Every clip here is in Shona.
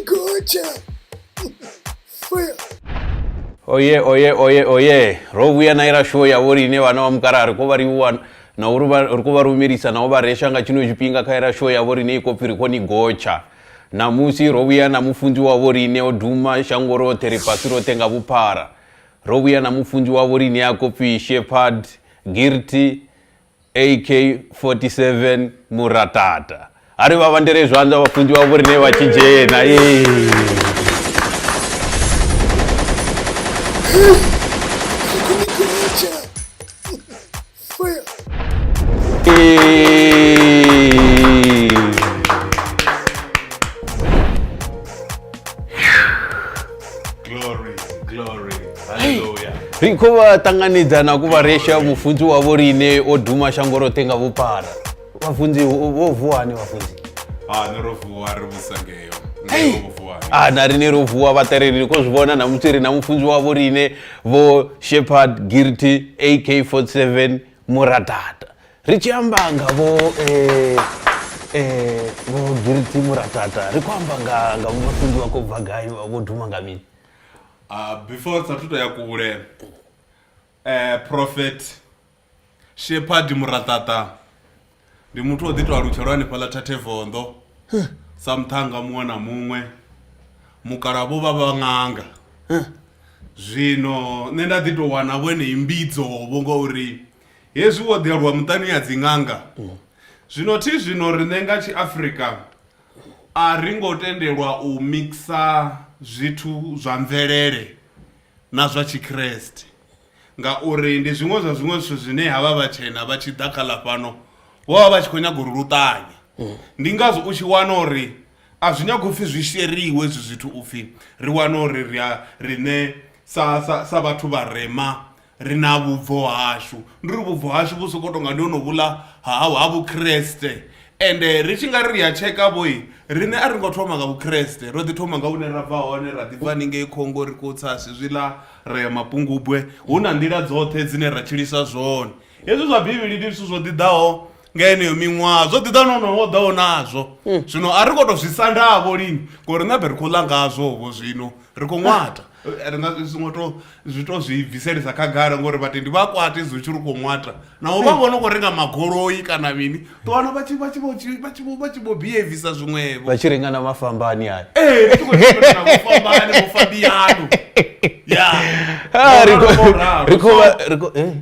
Gotsha. Fire. Oye. Rovuya naira show ya wori ne vana vamukara ari kuvari na uri kuvarumirisa navo vareshanga chino chipinga kaira show ya wori ne ikopfiri koni gotsha. Namusi rovuya namufunzi wavo rine odhuma shango rote ripasi rotenga vupara. Rovuya namufunzi wavo rine akopfi Shepherd Guilty AK-47 Muratata. Ari vavandere zvanza vafunzi wavo rine vachijena. Fire. Glory. Hallelujah. Rikova tanganidzana kuvaresha mufunzi wavo rine odhuma shango rotenga vupara. Vafunzi vovuwani vafunzi? Nerovuwa rivusangeyo. Narine rovuwa vatariri kozvona namusiri namufunzi wavo rine vo Shepherd Guilty AK-47 Muratata. Richiambanga vo Guilty Muratata. Rikwamba nga mufunzi wako bvagai vodhuma ngamini. Before statuto ya kule Prophet Shepherd Muratata ndi muthu oditwa luchelwani pala tate vondo samthanga muona mumwe mukarabo baba nganga zvino nenda dito wana wene imbidzo bongo uri hezwi wo derwa mutani ya dzinganga zvino rinenga chi Africa aringotendelwa u mixa zwithu zwa mvelele na zwa chikriste ngauri ndi zwimwe zwithu zwine hava vachena vachidakala pano vova vachikonya gururutanya ndi ngazwo uchi wana uri azvinyagopfi zvisheriwe izvi zvithu upfi ri wana uri rine sa vathu varema rina vubvo hashu ndiri vubvo hashu vusokotonga ndionovula ha vukreste ende richinga riri yacheka boyi rine aringothoma nga vukreste rodithoma nga une rabva hone radibva ninge ikhongo rikutsasi zvila reya mapungubwe huna ndila dzothe dzine rachilisa zvone hezwi zwa bhibhili ndi zwithu zvodidhaho ngeneyo miṅwaha zwo ḓiḓa nono wo ḓaho nazwo zwino a ri khou tou zwi sandavho lini ngori na bve ri khou ḽa ngazwovho zwino ri khou ṅwata ri nga zwi to zwi bviselisa khagala ngori vhatendi vha kwati zwi tshi ri khou ṅwata naho vha vhona khou renga magoloi kana mini ṱowana vha tshi vho behavisa zwiṅwevho vha tshi renga na mafambani aya ri tshi khou tshimela na mafambani mofambiyano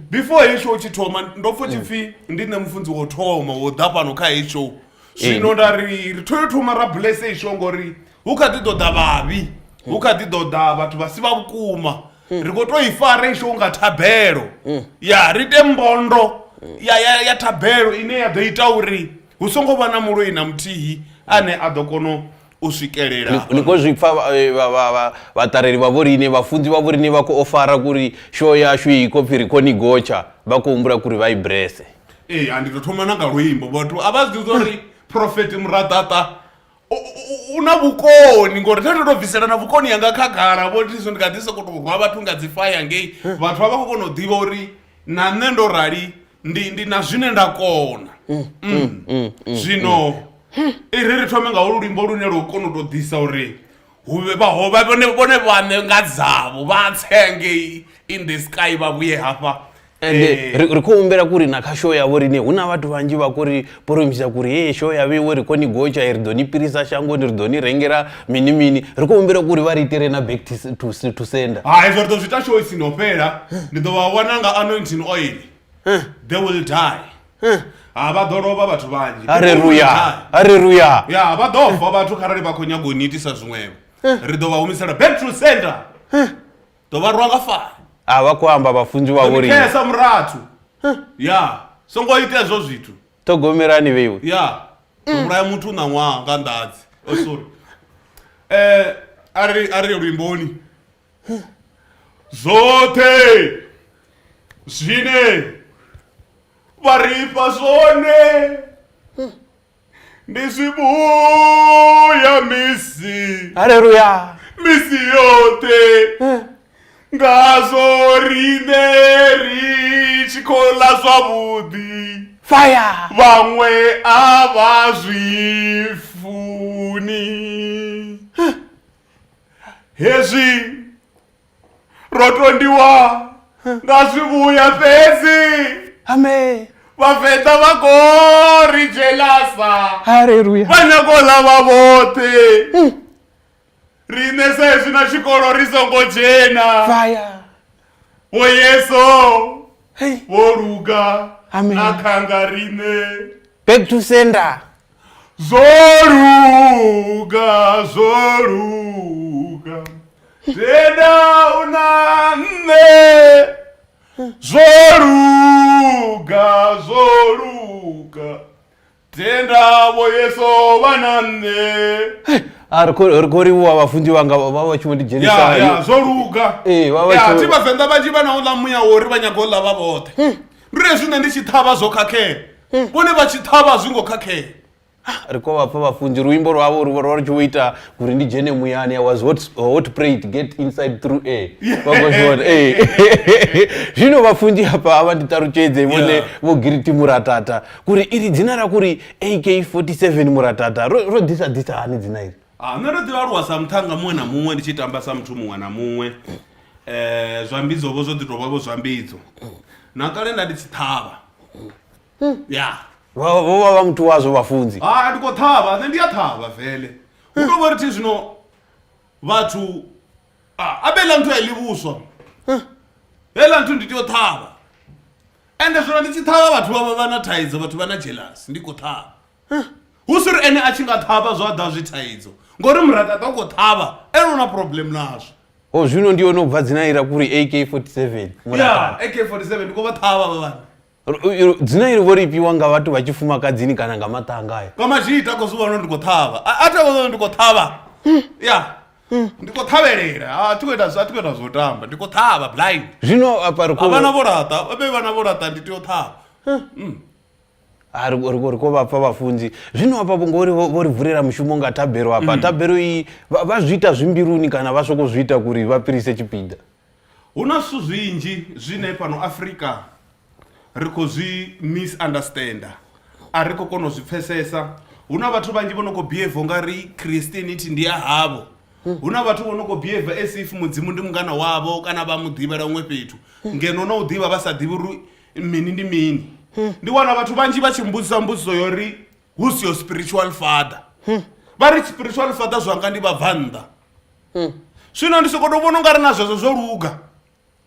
before hetsho chithoma ndopfa chipfi ndine mufunzi wo thoma wo ḓa fhano kha hetsho zwino ndari ri tou thoma ra bless hetsho ngori hu kha ḓi ḓoḓa vhavhi hu kha ḓi ḓoḓa vhathu vha si vha vhukuma ri khou tou i fara hetsho nga thabelo ya ri te mbondo ya thabelo ine ya ḓo ita uri hu songo vha na muloi na muthihi ane a ḓo kona u swikelela niko zwipfa vatareri vavo rine vafunzi vavo rine va khou ofara kuri show yashu ikopfiri koni gotsha va khou humbula kuri va i brese andito thoma na nga luimbo vhathu a vha zwi uri Prophet Muratata una vukoni ngori thato to bvisela na vukoni yanga khagala vhoti zwo ndika ḓi sokou rwa vhathu nga dzi fire ngei vhathu vha khou kona u ḓivha uri na nṋe ndo rali ndi na zwine nda kona zwino iri thome nga lulimbo lune lo kona u to ḓisa uri huvhe vhahovha vhone vhaṋe nga dzavho vha tsenge in the sky vha vhuye hafha ende ri khou humbela kuri na kha show yavo rine huna vhathu vanzhi vha kuri poromisa kuri show yaveiwe ri koni gotsha ri ḓo ni pirisa shangoni ri ḓo ni rengera mini ri khou humbela kuri vha ri itere na back to sender izwo ri ḓo zwi ita show isino fhela ndi ḓo vha wana nga anointing oil they will die vha ḓo lovha vhathu vanzhi haleluya ya vha ḓo fa vhathu kharali vha khou nyaga u ni itisa zwiṅwevho ri ḓo vha humisela back to sender ḓo vha rwa nga fire vha khou amba vafunzi vavo rine khesa murathu ya songo ita hezwo zwithu ṱhogomerani veiwe ya mulayo muthu na ṅwaha nga ndadzi sorry ari luimboni zwoṱhe zwine varifha zwone ndi zwibuya misi haleluya misi yoṱhe ngazwo rine ri tshi khou ḽa zwavhuḓi fire vhaṅwe a vha zwifu vafuni hezvi rotondiwa ngazvivuya pesi Amen. vafeta vagori jelasa Hallelujah. vanyakolava vote rine sezvi na chikoro risongojena Fire. voyeso Hey. voruga Amen. nakanga rine Back to sender. zoruga tenda unane zoruga tenda voyeso vanane Arikoriwa vafundi vanga vava vachimondijhenisa. zoruga tivavhenda vachi vanaula muya wori vanyagola vavote ndirezvine ndichitava zokhakea vone vachitava zvingokakea Rikova vafundi ruimbo rwavo rwarichiita kuti ndijene muyani. I was hot prey to get inside through air. Zvino vafundi apa avanditaruchedze vone voGuilty Muratho kuri iri dzina rakuri AK47 Muratho rodhisadhisa hani dzina iri. Ndodziva rwasa mutanga mumwe namumwe ndichitamba samuthu mumwe namumwe zvambidzo zvotitova zvambidzo nakale ndatichitava vova mutu wazvo vafunzi. ndikotava nendiyatava vhele unovoriti zvino vathu abela nthu ailivuswa hela nthu nditiyotava ende zvino ndichitava vathu vava vana thaidzo vathu vana jelasi ndikotava usiri ene achingatava zvada zvithaidzo ngori Muratho angotava ene una problem nazvo. Zvino ndiyo nobva dzina iri kuri AK47 Muratho. AK47 ndikovatava vavana dzina iri voripiwa ngavatu vachifuma kadzini kana ngamatanga aya kamazviita kozuva ndikotava atakozo ndikotava ndikothaverera atikuita zvotamba ndikotava blind. Zvino apa vana vorata vabe vana vorata nditiyotava rikovapa vafunzi. Zvino apapo ngori vorivhurira mushumo nga tabhero apa tabhero iyi vazviita zvimbiruni kana vasvokozviita kuri vapirise chipinda. Una svu zvinji zvine pano Africa rikozvi misunderstanda ariko konozvipfesesa. Una vathu vanji vonokobehave ngari Christianity ndiya havo. Una vathu vonokobehave as if mudzimu ndi mungana wavo kana vamudhivira umwe petu ngeno noudhiva vasadhivi mini ndi mini. Ndiwana vathu vanji vachimbudzisa mbudziso yori who's your spiritual father. Vari spiritual father zvanga ndivabvanda zvino ndisokodovona ungari nazvozvo zvoruga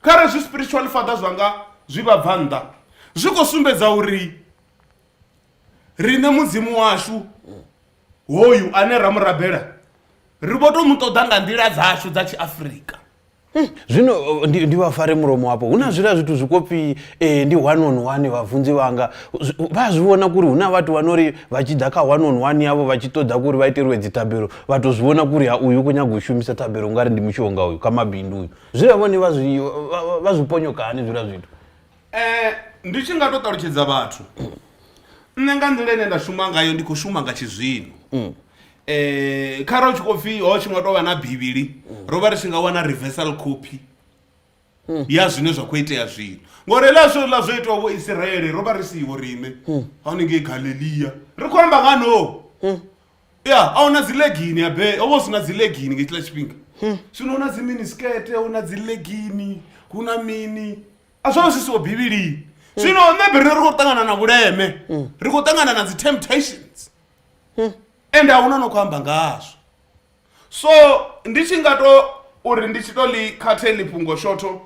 kare spiritual father zvanga zvivabvanda zvikosumbedza uri rine mudzimu washu hoyu ane ramurabhera rivotomutodanga ndira dzashu dzachiAfrica. Zvino ndivafare muromo apo una zvira zvitu zvikopi ndi 1-on-1 vabvunzi vanga vazviona kuri una vatu vanori vachidzaka 1-on-1 yavo vachitodza kuri vaiterwe dzitabhero vatozviona kuri uyu kunyagoshumisa tabhero ungari ndi mushonga uyu kamabindu uyu zvira vone vazviponyoka hani zvira zvitu. Ndichingatotauchedza vathu nne nzira ine ndashuma ngayo ndikushuma ngachizvino kare uchikofi wachingatova nabhibhiri rova risingawana reversal copy yazvine zvakuitea zvino ngori lazvo lazvoitwa voisraeri rova risiwo rime vanenge Galileya rikoramba ngano auna dzilegini abe ovosina dzilegini ngechila chipinga zvinoona dziminiskete una dzilegini kuna mini azvavo zvisiwo bhibhiri zvino nebhiri rikotangana navureme rikotangana nadzitemptations ende hauna nokuhamba ngazvo. So ndichingato uri ndichitolikate lipungo shoto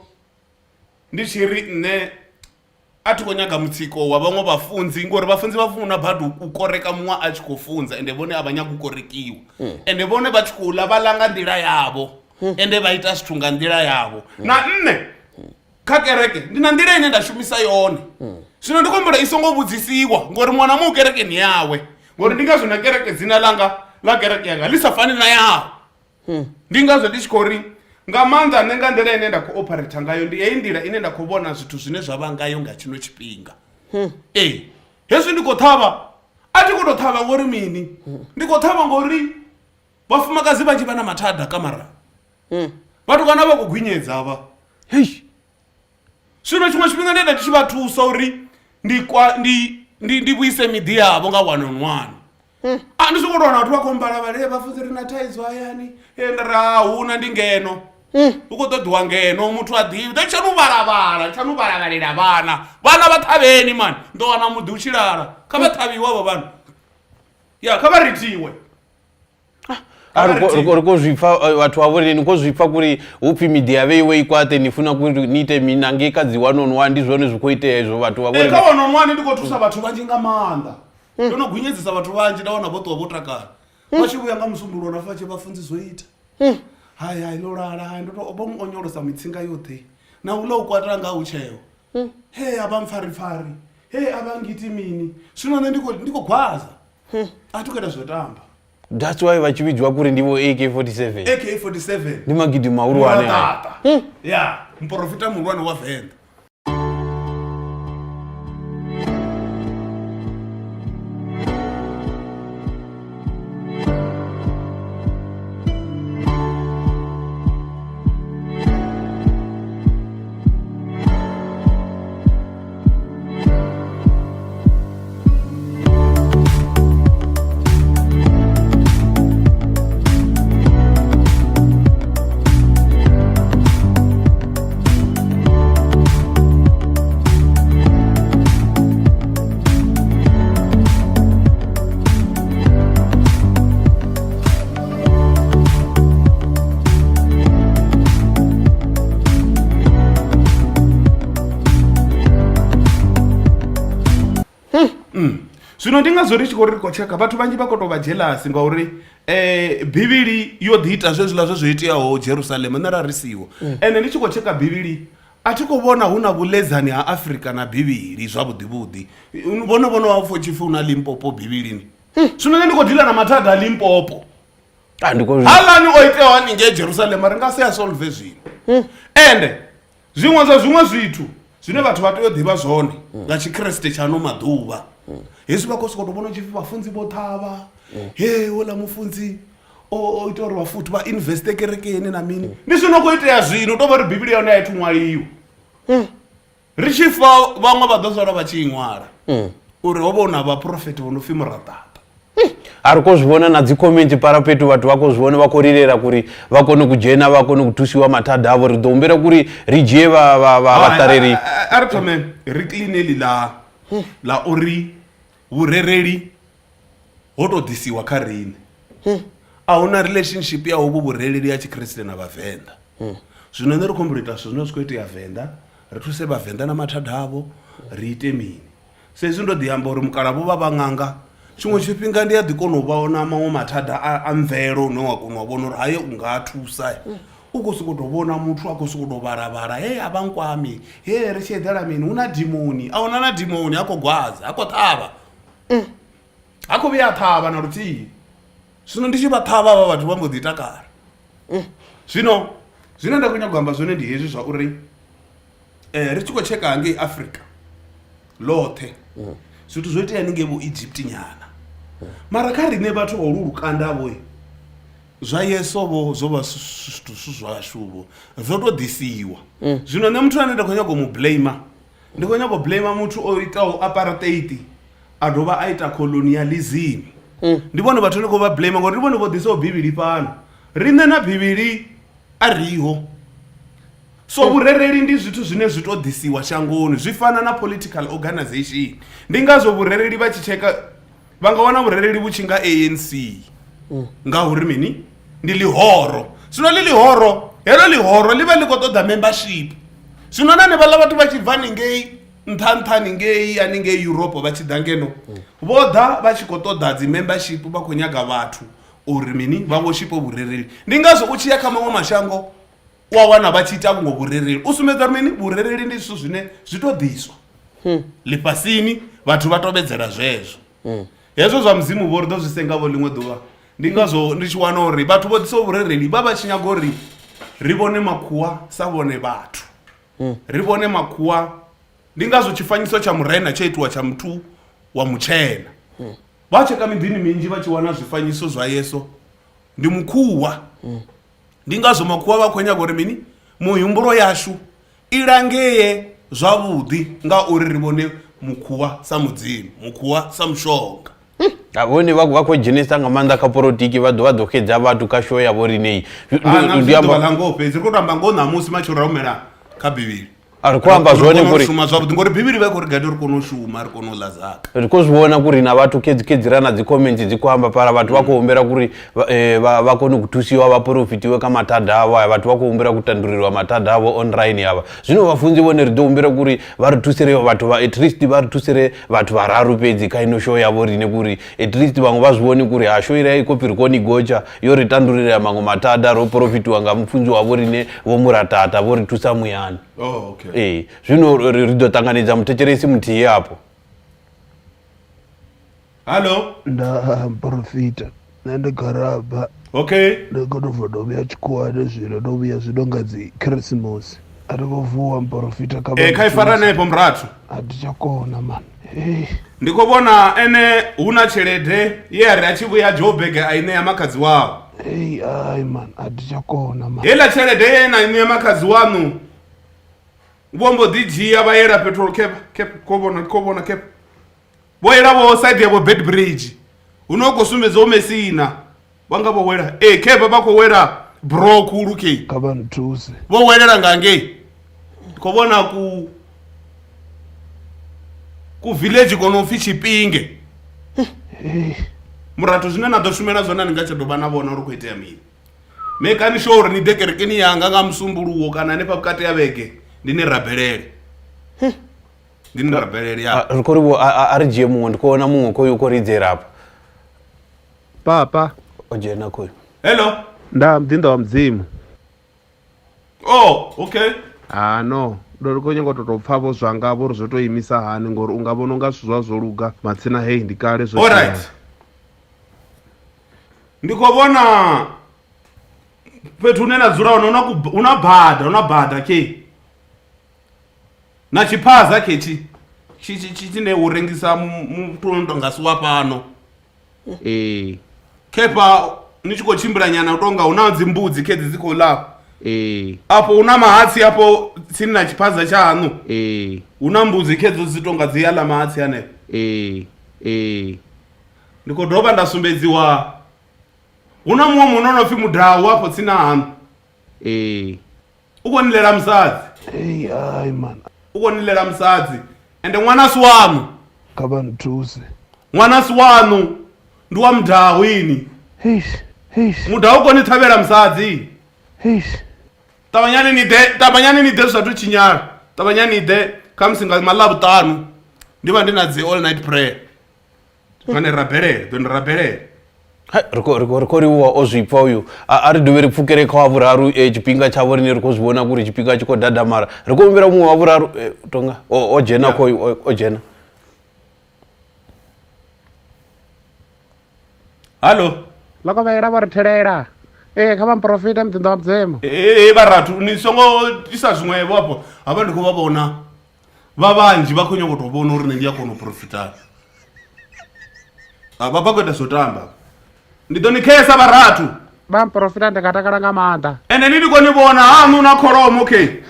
ndichiri ne atikonyaga mutsiko wavamwe vafunzi ngori vafunzi vafuna bhadhu kukoreka mumwe achikofunza ende vone havanyakukorekiwa ende vone vachikula valanga ndira yavo ende vaita zvitunga ndira yavo na nne kakereke ndina ndira ine ndashumisa yone zvino ndikombora isongobudzisiwa ngori mwana muukerekeni yawe ngori ndingazvona kereke dzina langa la kereke yanga lisafani na yawo ndingazvo ndichikori ngamanza nenga ndira ine ndakuoperata ngayo ndiyendira ine ndakuvona zvithu zvine zvava ngayo ngachino chipinga hezvi ndikotava atikutotava ngori mini ndikotava ngori vafumakazi vanji vana mathadha kamara vatukana vakugwinyedza ava zvino chimwe chipinga ndenda tichivatusa uri ndivuyise midhi yavo nga 1-on-1 Andisi kuona watu wakombala vale vafudzi rina taizo ayani endera huna ndingeno ukotodwa ngeno muthu adhivi chanuvaravarira vana vathaveni mani ndowana mudhi uchilala khavathaviwavo vanhu ya khavaritiwe rikozvipfa watu avo reni kozvipfa kuri upi midhiya veiwe ikwate nifuna kuti niite mina ngekadzi one-on-one ndizvone zvikuitea izvo vatu vavo eka one-on-one ndikotusa vatu vanji ngamanda ndonogwinyedzisa vatu vanji ndaona votowa votakara vachivuya ngamusumbulona fache vafundzizoita hai lorara ndotobomuonyorosa mitsinga yothe naulo ukwatanga uchewo he avamfarifari he avangiti mini zvinone ndikogwaza atikuita zvotamba. That's why vachividzwa kuri ndivo AK47 ndimagidhi maurwane ya muprofita murwane wavhenda. Zvino ndingazori chikoriko cheka vatu vanji vakotova jealous ngauri bhibhiri yodhiita zvezvila zvezvoiteawo Jerusalem nerarisiwo ende ndichikocheka bhibhiri atikuona huna vulezani haAfrica na bhibhiri zvavudhivudhi vono wafo chifu una Limpopo bhibhirini zvino nendikodhila na matadha Limpopo halani oitewa ninge Jerusalem ringaseyasolve zvino ende zvimwe zvitu zvine vatu vatodhiva zvone ngachikreste chano madhuva Yesu vakosikotobono chifi vafunzi votava he ola mufunzi oitora vafuti vainveste kerekeni namini ndizvinokuitea zvino tobori bhibhiri yona yaitumwariwa richifa vamwe vadhozvara vachiinwara uri wovona vaprofeti vonofimura tata ari kozvivona nadzikomenti parapetu vatu vakozvivona vakorirera kuri vakone kujena vakone kutusiwa matadha avo ridombera kuri rijie vatareri aritome riklineli la uri vurereri hotodhisiwa karini hauna relationship yahovo vurereri ya chikriste na vavhenda zvino nerikombirita zvinozvikoite yavhenda rituse vavhenda namatadha avo riite mini sezvi ndodhiyamba uri mukaravo vavang'anga chimwe chipinga ndiyadhikonovaona mamwe matadha amvero unowakonwavona uri haye ungatusa ukosikutovona muthu akosikutovaravara he avankwami he richedhera mini una dhimoni aona na dhimoni akogwaza akotava akuvyatava narutii zvino ndichivatava ava vatu vambodhitakara zvino zvinoenda kunyagamba zvone ndihezvi zvauri richikocheka hange Africa lothe zvitu zvoita ninge voEgypt nyana mara karine vatu vorurukandavo zvayesovo zvova zvashuvo zvotodhisiwa zvino nemutu anoenda kunyagomublama ndikonyagoblama mutu oitawo apartheid adova aita colonialism ndivone vatu nikovablama ngoti ndivone vodhisawo bhibhiri pano rine na bhibhiri ariho so vurereri ndi zvitu zvine zvitodhisiwa shangoni zvifana na political organization ndingazo vurereri vachicheka vangaona vurereri vuchinga ANC ngauri mini ndi lihoro zvino lilihoro hero lihoro liva likotodha membership zvinona nevala vatu vachibva ningei nthanthani ngei aninge Europe vachidangeno vodha vachikotodha dzimembership vakonyaga vatu uri mini vangoshipo vurereri ndingazo uchiyaka mamwe mashango wawana vachiita vungo vurereri usumedza mini vurereri ndi zvitu zvine zvitodhiswa lipasini vatu vatovedzera zvezvo hezvo zvamuzimu vorido zvisengavo limwe dhuva ndingazo ndichiwana uri vatu vodhisawo vurereri vavachinyago rivone makuwa savone vatu rivone makuwa ndingazo chifanyiso chamuraina chaitwa chamutu wa muchena vacheka midhini minji vachiwana zvifanyiso zvayeso ndi mukuwa ndingazo makuwa vakwenya mini muhimburo yashu irangeye zvavudhi ngauri rivone mukuwa samudzimu mukuwa samushonga vone vakojenesa nga maanḓa kha polotiki vha ḓo vha ḓo xedza vhathu kha show yavho rinei langope ziri khou tamba ngo ṋamusi matshelo raumela kha bivhili ari khou amba zwone kuri shuma zwavhuḓi ngori bivhili vha khou ri gadi ri kone u shuma ri kone u ḽa zaka ri khou zwi vhona kuri na vhathu khedzira na dzi comments dzi khou amba para vhathu vha khou humbela kuri vha kone u thusiwa vha profitiwe kha mathada avho aya vhathu vha khou humbela kutandululwa mathada avho online ava zwino vhafunzi vhone ri ḓo humbela kuri vha ri thusire vhathu at least vha ri thusire vhathu vhararu fhedzi kha ino show yavho rine kuri at least vhaṅwe vha zwi vhone kuri ha show iri iko pirikoni gotsha yo ri tandululea maṅwe mathada ro profitiwa nga mufunzi wavho rine vho Muratata vho ri thusa muyani. Oh, okay. Zvino ri ḓo ṱanganedza muthetshelesi muthihi hapo. Hallo? Nda profita. Nṋe ndi garaba. Okay. Ndi khou tou bva ndo vhuya tshikhuwani zwino ndo vhuya zwi no nga dzi Christmas. A ri khou vuwa mprofita kha kha ifara nepo Muratho. A thi tsha kona man. Ndi khou vhona ene hu na tshelede ye ari a tshi vhuya Joburg a i ṋea makhadzi wawe. Ai man, a thi tsha kona man. Heiḽa tshelede ye na i ṋea makhadzi waṋu vho mbo ḓi dzhia vha yela petrol cap khou vhona cap vho yela vho side yavho bed bridge hu no khou sumbedza Mesina vha nga vho wela cap vha khou wela bro khulu ke kha vha nthuse vho welela nga ngei khou vhona ku village kono pfi Tshipinge Muratho zwine na ḓo shumela zwone ni nga tsha dovha na vhona uri khou itea mini mekani sure uri ni ḓe kerekeni yanga nga musumbuluwo kana hanefha vhukati ya vhege ndi ni rabelele ndi ni rabelele ya ri khou ri vho a ri dzhie muṅwe ndi khou vhona muṅwe khoyu u khou ridzela hafha papa o dzhena khoyu hello nda mudinda wa mudzimu oh okay no ndo ri khou nyanga u tou pfha vho zwangavho uri zwo tou imisa hani ngori u nga vhona u nga zwithu zwo luga matsina hei ndi kale zwo alright ndi khou vhona fhethu hune na dzula hone una bada ke na tshiphaza khetshi tshine u rengisa muthu ono tonga si wa fhano khepa ni tshi khou tshimbila nyana u tonga huna dzimbudzi khedzi dzi khou ḽa afho huna mahatsi afho tsini na tshiphaza tshaṋu huna mbudzi khedzo dzi tonga dzi ya ḽa mahatsi hanefho ndi khou dovha nda sumbedziwa huna muṅwe munhu ono pfi Mudau afho tsini haṋu u khou nilela musadzi ai man u khou nilela musadzi ende ṅwana si waṋu kha vha nthuse ṅwana si waṋu ndi wa Mudau ini Mudau u khou ni ṱhavhela musadzi ṱavhanyani ni ḓe zwi sathu tshinyala ṱavhanyani ni ḓe khamusi nga maḽavhuṱanu ndi vha ndi na dzi all night prayer ḓo ni rabelele ri khou riwa o zwi pfa uyu a ri dovhe ri pfukele kha wa vhuraru tshifhinga tshavho rine ri khou zwi vhona kuri tshifhinga tshi khou dadamara ri khou humbela muṅwe wa vhuraru tonga o dzhena khoyu o dzhena hallo loko va yela va ri thelela kha vha mprofita mudinda wa mudzimu vharathu ni songo isa zwiṅwevho afho havha ndi khou vha vhona vha vhanzhi vha khou nyanga u tou vhona uri nṋe ndi a kona u profitani vha khou ita zwo tamba ndi ḓo ni khesa vharathu vha mprofita ndi nga takala nga maanḓa ende ni ndi khou ni vhona haṋu na kholomo okay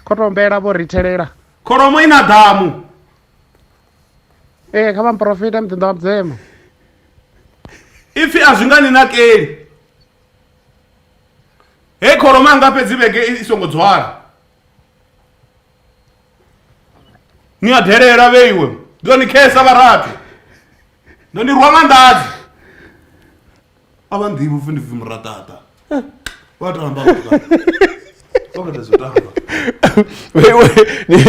khotombela vho ri thelela kholomo ina ḓamu kha vha mprofita mudinda wa mudzimu ipfi a zwi nga ni nakeli hei kholomo anga fhedzi vhege i songo dzwala ni a delela vheiwe ḓo ni khesa vharathu ndo ni rwa nga ndadzi a vha nḓivhi upfi ndi pfi Muratata vha tamba vha zwo tamba veiwe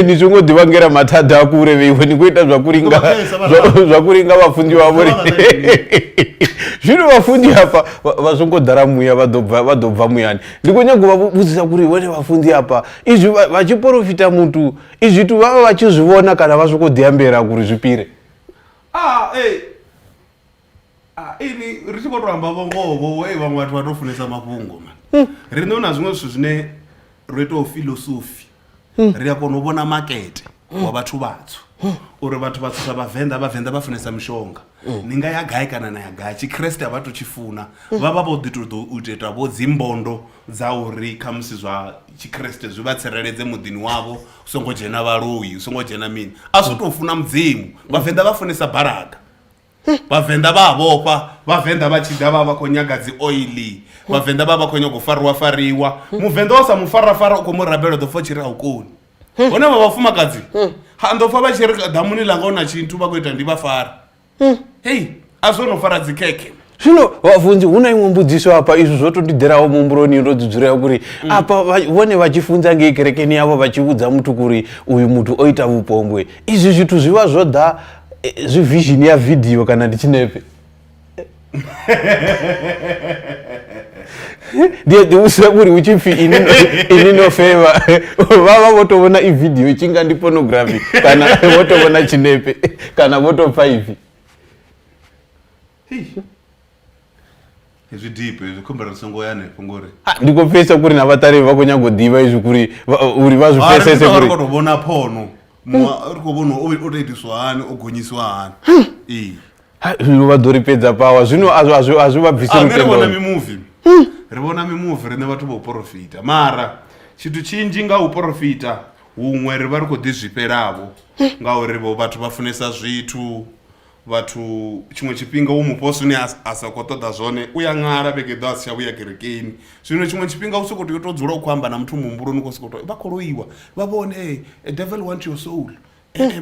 ni zwi ngo ḓivhangela mathada a kure veiwe ni khou ita zwa kuringa vhafunzi vhavho zwino vhafunzi hafha vha songo ḓala muya vha ḓo bva muyani ndi khou nyaga u vha vhudzisa kuri vhone vhafunzi hafha izwi vha tshi profita muthu izwi zwithu vha vha tshi zwi vhona kana vha sokou ḓiambela kuri zwipire ini ri tshi khou tou amba vhongoho vhaṅwe vhathu vha tou funesa mafhungo man rine hu na zwiṅwe zwithu zwine ro itaho filosofi ri a kona u vhona makete wa vhathu vatswu uri vhathu vatswu sa vhavenḓa vha funesa mishonga ni nga ya gai kana na ya gai tshikriste a vha tou tshi funa vha vha vho ḓi tou ita vho dzimbondo dza uri khamusi zwa tshikriste zwi vha tsireledze muḓini wavho u songo dzhena vhaloi u songo dzhena mini a zwi tou funa mudzimu vhavenḓa vha funesa baraga vavhenda vavopfa vavhenda vachida vava konyaga dzioili vavhenda vava konyaga kufariwa muvhenda wasamufarafara ukomurabela dofa chiri aukoni vone vavafumakadzi handofa vachiri damuni langa una chintu vakuita ndivafara hei azonofara dzikeke zvino vabvunzi una imwe mbudziso apa izvi zvotondidherawo mumburoni ndodzidzirayo kuri apa vone vachifunza ngeikerekeni yavo vachiudza mutu kuri uyu mutu oita upombwe izvi zvitu zviva zvoda zvivhizhini yavhidhiyo kana ndichinepe ndiuziva kuri uchifi ini nofeva vava votovona ivhidhiyo ichinga ndipornography kana votovona chinepe kana votopa ivi izvidhipo izvikumbira songoyanepo ngori ndikopesa kuri navatari vakonyagodhiva izvi kuri uri vazvipesese kuri kutobona pono uri kubona otoitiswa hani ogonyiswa hani zvinovadhoripedza pawa zvino azvivabvisi rivona mimovhi rivona mimovhi rine vatu voprofita mara chintu chinji ngauprofita humwe riva ri kudhizviperavo ngaurivo vatu vafunesa zvitu vatu chimwe chipinga umuposuni asakotoda zvone uyang'ara vegedo asichauya kerekeni zvino chimwe chipinga usikuti yotodzura ukwamba namutu mumburoni kosikuti vakoroiwa vavone a devil want your soul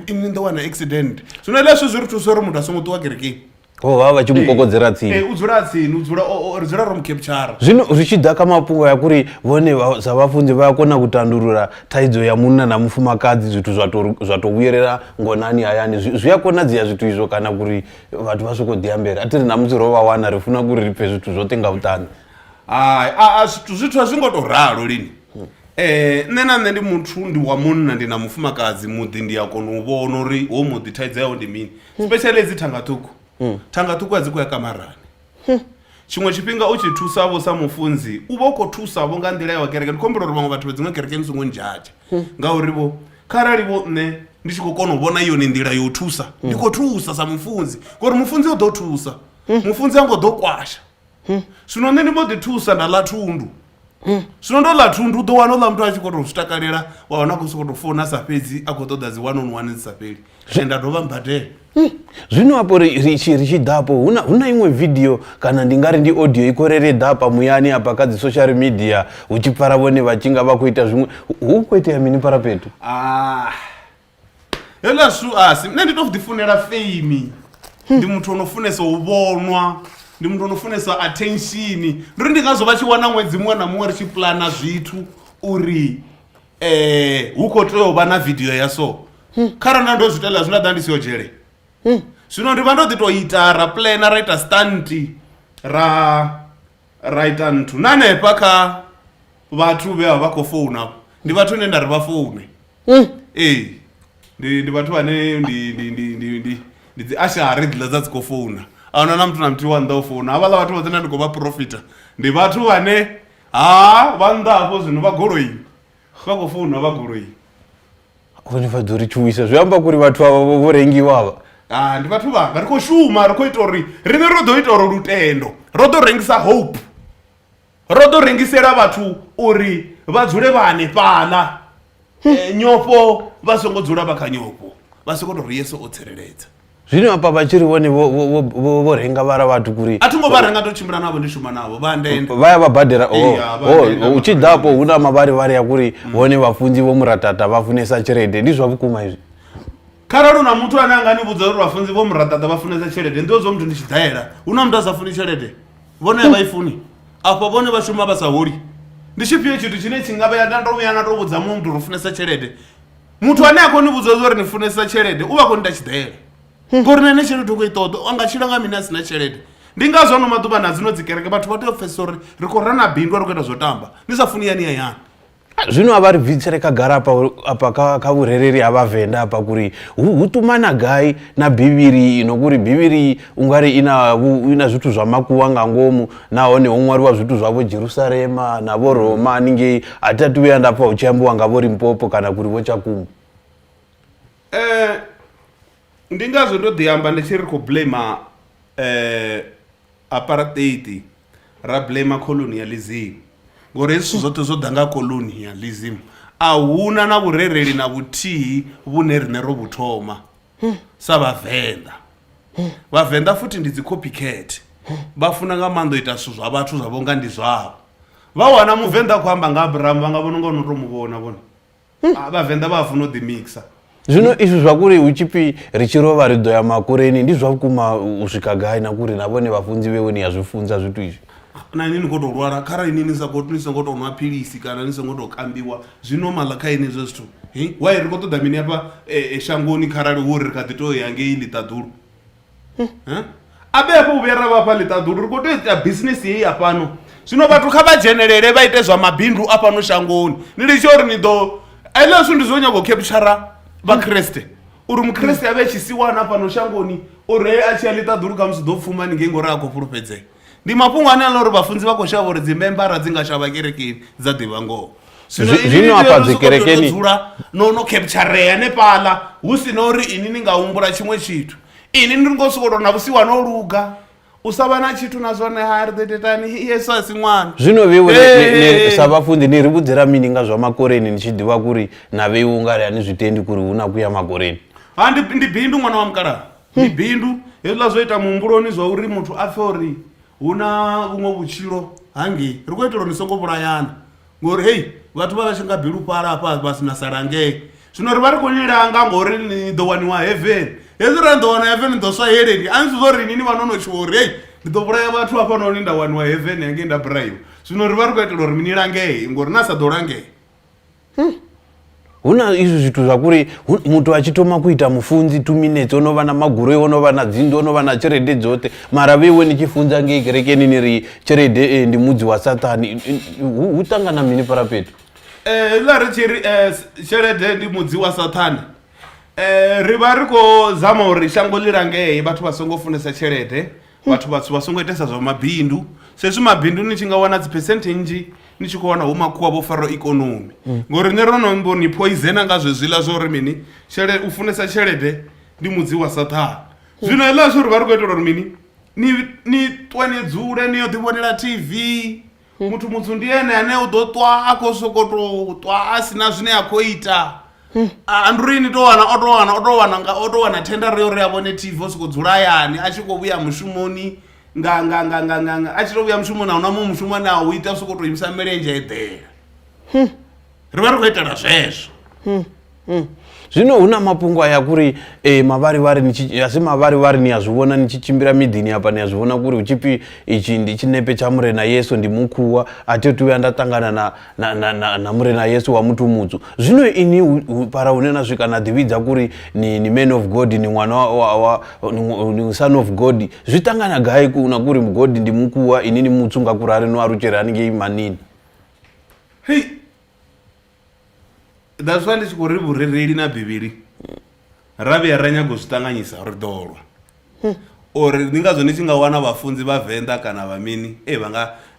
in the one accident zvino leswi zviri tusori munhu asingotiwa kerekeni vava vachimukokodzera tsini udzura tsini ridzura romukepchara zvino zvichidhaka mapunga yakuri vone savafunzi vakona kutandurura taidzo yamunna namufumakadzi zvitu zvatowuyerera ngonani ayani zviyakona dziya zvitu izvo kana kuri vatu vasvikodhiya mberi atiri namusi rovawana rifuna kuri ripe zvitu zvotenga utani zvitu hazvingotoraro lini nene ndi munthu ndi wa munna ndina mufumakadzi mudhi ndiyakona uvona uri wo mudhi taidza yawo ndi mini especially edzi thangatuku thangatuku adziko yakamarani chimwe chipinga uchithusavo samufunzi uva ukothusavo nga ndila yawo kereke ndikombera uri vamwe vatu vedzimwe kereke nsungu njaja ngaurivo kharalivo ne ndichikokona uvona iyo ni ndila yothusa ndikothusa samufunzi kuri mufunzi udothusa mufunzi angodokwasha zvino ne ndimodithusa ndalathundu zvino ndolathundu udowana ola mntu achikotozvitakalera waona kusokotofona sapedzi akotoda zi 1-on-1 zisaperi enda ndova mbadhela zvino apo richidhapo huna imwe vhidhiyo kana ndingari ndi audio ikorere dhapa muyani apa kadzi social media uchipfara vone vachinga vakuita zvimwe hukuitira mini parapetu yelashu asi mne nditofunera fame ndi munthu unofunesa uvonwa ndi munthu unofunesa attention ndiri ndingazova chiwana mwedzi mumwe na mumwe richiplana zvitu uri hukotoyova na vhidhiyo yaso khara ndandozvitela zvinada ndisiyojere zvino ndiva ndoditoita raplana raita stanti raita ntu nanepa ka vatu veva vakofona ndi vatu nenda rivafone ndi vatu vane ndidzi ashari dhila dzadzikofona aona na mtu na mti wandofona avala vatu vadzina ndikovaprofita ndi vatu vane vandavo zvinhu vagoroyi vakofona vagoroyi vone vadzorichuwisa zviamba kuri vatu ava vorengiwa ava ndi vatu vanga rikoshuma rikoita uri rive rodoita uro rutendo rodorengisa hope rodorengisera vatu uri vadzure vane pala nyopo vasongodzura vakanyopo vasokotori yesu otsereredza zvino apa vachiri vone vorenga vara vatu kuri atingovarenga tochimbira navo ndishuma navo vandaenda vaya vabhadhera uchidhapo huna mavari yakuri vone vafunzi vomuratata vafunesa cherede ndizvavukuma izvi khararo na mutu ane anganibudza kuti vafunzi vomuratata vafunesa cherede ndozo mntu ndichidhaera una mntu asafuni cherede vone vaifuni apo vone vashuma vasahori ndichipiye chitu chine chingava ndandouyana tobudza mumwe mntu rofunesa cherede mutu ane akonibudza kuti nifunesa cherede uvakoni ndachidhaera ngori nene cherede kuitodo angachilanga mina asina cherede ndingazvano maduba nazinodzikereke vatu vatofesori rikorana bhindwa rikuita zvotamba ndisafuni yani yayani zvino avari bvitsi rekagara apa kavurereri avavhenda apa kuri hutumana gai nabhiviri inokuri bhiviri ungari ina zvitu zvamakuwa ngangomu nawo neumwari wa zvitu zvavo Jerusalema navo Roma aninge atatu uyandapa uchambiwa ngavo Limpopo kana kuri vochakumu ndingazondodhiyamba ndichiri kublama apartheid rablama colonialism ngori izvi zvote zvodhanga colonialism ahuna na vurereri na vutii vune rine rovutoma savavhenda vavenḓa futi ndi dzi copycat vha funa nga maanḓa ita zwithu zwa vhathu zwavho nga ndi zwavho vha wana muvenḓa khou amba nga Abraham vha nga vhona nga no to muvhona vhone vhavenḓa vha funa u ḓi mixa zwino izwi zwa kuri hu tshipfi ri tshi rovha ri ḓo ya makoreni ndi zwa vhukuma u swika gai na kuri na vhone vhafunzi vewe ni ya zwifunza zwithu izwi na ini ni khou tou lwala kharali ini ni songo tou nwa philisi kana ni songo tou kambiwa zwino mala kha ini hezwo zwithu wai ri khou ṱoḓa mini hafha shangoni kharali hu ri kha ḓi tou ya ngei ḽiṱaḓulu abe hafho u vhuya ra vha fha ḽiṱaḓulu ri khou tou ita bisinesi heyi hafhano zwino vhathu kha vha dzhenelele vha ite zwa mabindu a fhano shangoni ni litsho uri ni ḓo eḽo zwithu ndi zwo nyaga u captura vakreste uri mukreste ave tshisiwana fhano shangoni uri he a tshi ya ḽiṱaḓulu kha musi ḓo pfuma ni ngei ngori a khou fhulufhedzea ndi mafhungo ane ala uri vhafunzi vha khou shavha uri dzimembara dzi nga shavha kerekeni dza ḓivha ngoho zwino hafha dzikerekeni dzula no capturea hanefhaḽa hu si na uri ini ni nga humbula tshiṅwe tshithu ini ndi ngo sokou tou na vhusiwana o luga u sa vha na tshithu na zwone hari ḓetetani yesu a si ṅwana zwino veiwe sa vhafunzi ni ri vhudzela mini nga zwa makoreni ni tshi ḓivha kuri na veiwe u nga ri ani zwi tendi kuri hu na ku ya makoreni ndi bindu ṅwana wa mukalaha ndi bindu hezwiḽa zwo ita muhumbuloni zwa uri muthu a pfe uri hu na vhuṅwe vhutshilo hangei ri khou itela uri ni songo vhulayana ngori hei vhathu vha vha tshi nga bilufhala hafha vha si na sala ngei zwino ri vha ri khou ni langa ngori ni ḓo waniwa heaven hezwi ra ni ḓo wana heaven ni ḓo swa heleni a ni zwi zwo ri nini vha no no tshiwo uri hei ndi ḓo vhulaya vhathu hafha noni nda waniwa heaven hangei nda braiwa zwino ri vha ri khou itela uri mini langei ngori na sa ḓo langei hu na izwi zwithu zwa kuri muthu a tshi thoma ku ita mufunzi 2 minutes ono vha na maguroi ono vha na dzindu ono vha na tshelede dzoṱhe mara veiwe ni tshi funza ngei kerekeni ni ri tshelede ndi mudzi wa saṱani hu ṱangana mini parapeto la ri tshi ri tshelede ndi mudzi wa saṱani ri vha ri khou zama uri shango ḽi langei vhathu vha songo funesa tshelede vhathu vha songo itesa zwa mabindu sezwi mabindu ni tshi nga wana dzi phesenthe nnzhi ni tshi khou wana hu makhuwa vho fara ikonomi ngori ni ro no mbo ni poisona nga zwezwiḽa zwo uri mini u funesa tshelede ndi mudzi wa saṱani zwino heḽa zwo ri vha ri khou itela uri mini ni ṱwe ni dzule ni yo ḓivhonela tv muthu mutsu ndi ene ane u ḓo ṱwa a khou sokoto ṱwa a sina zwine a khou ita anduri ni to wana thendara yo ri a vhone tv o sokou dzula hayani a tshi khou vhuya mushumoni nga a tshi to vhuya mushumoni a huna muṅwe mushumo ane a u ita sokou tou imisa milenzhe eḓela ri vha ri khou itela zwezwo zwino hu na mafhungo aya kuri mavharivhari asi mavharivhari ni ya zwi vhona ni tshi tshimbila miḓini hafha ni ya zwi vhona kuri hu tshipfi itshi ndi tshinepe tsha murena yesu ndi mukhuwa a thi thu vhuya nda ṱangana na murena yesu wa muthu mutsu zwino ini para hune na swika na ḓivhidza kuri ni man of god ni ṅwana ni son of god zwi ṱangana gai na kuri god ndi mukhuwa ini ni mutsu nga kuri a ri no arutsheri haningei manini hey that's why ndi tshi khou ri vhurereli na bivhili ra vhuya ra nyaga u zwi ṱanganyisa ri ḓo lwa uri ndi ngazwo ni tshi nga wana vhafunzi vha venḓa kana vha mini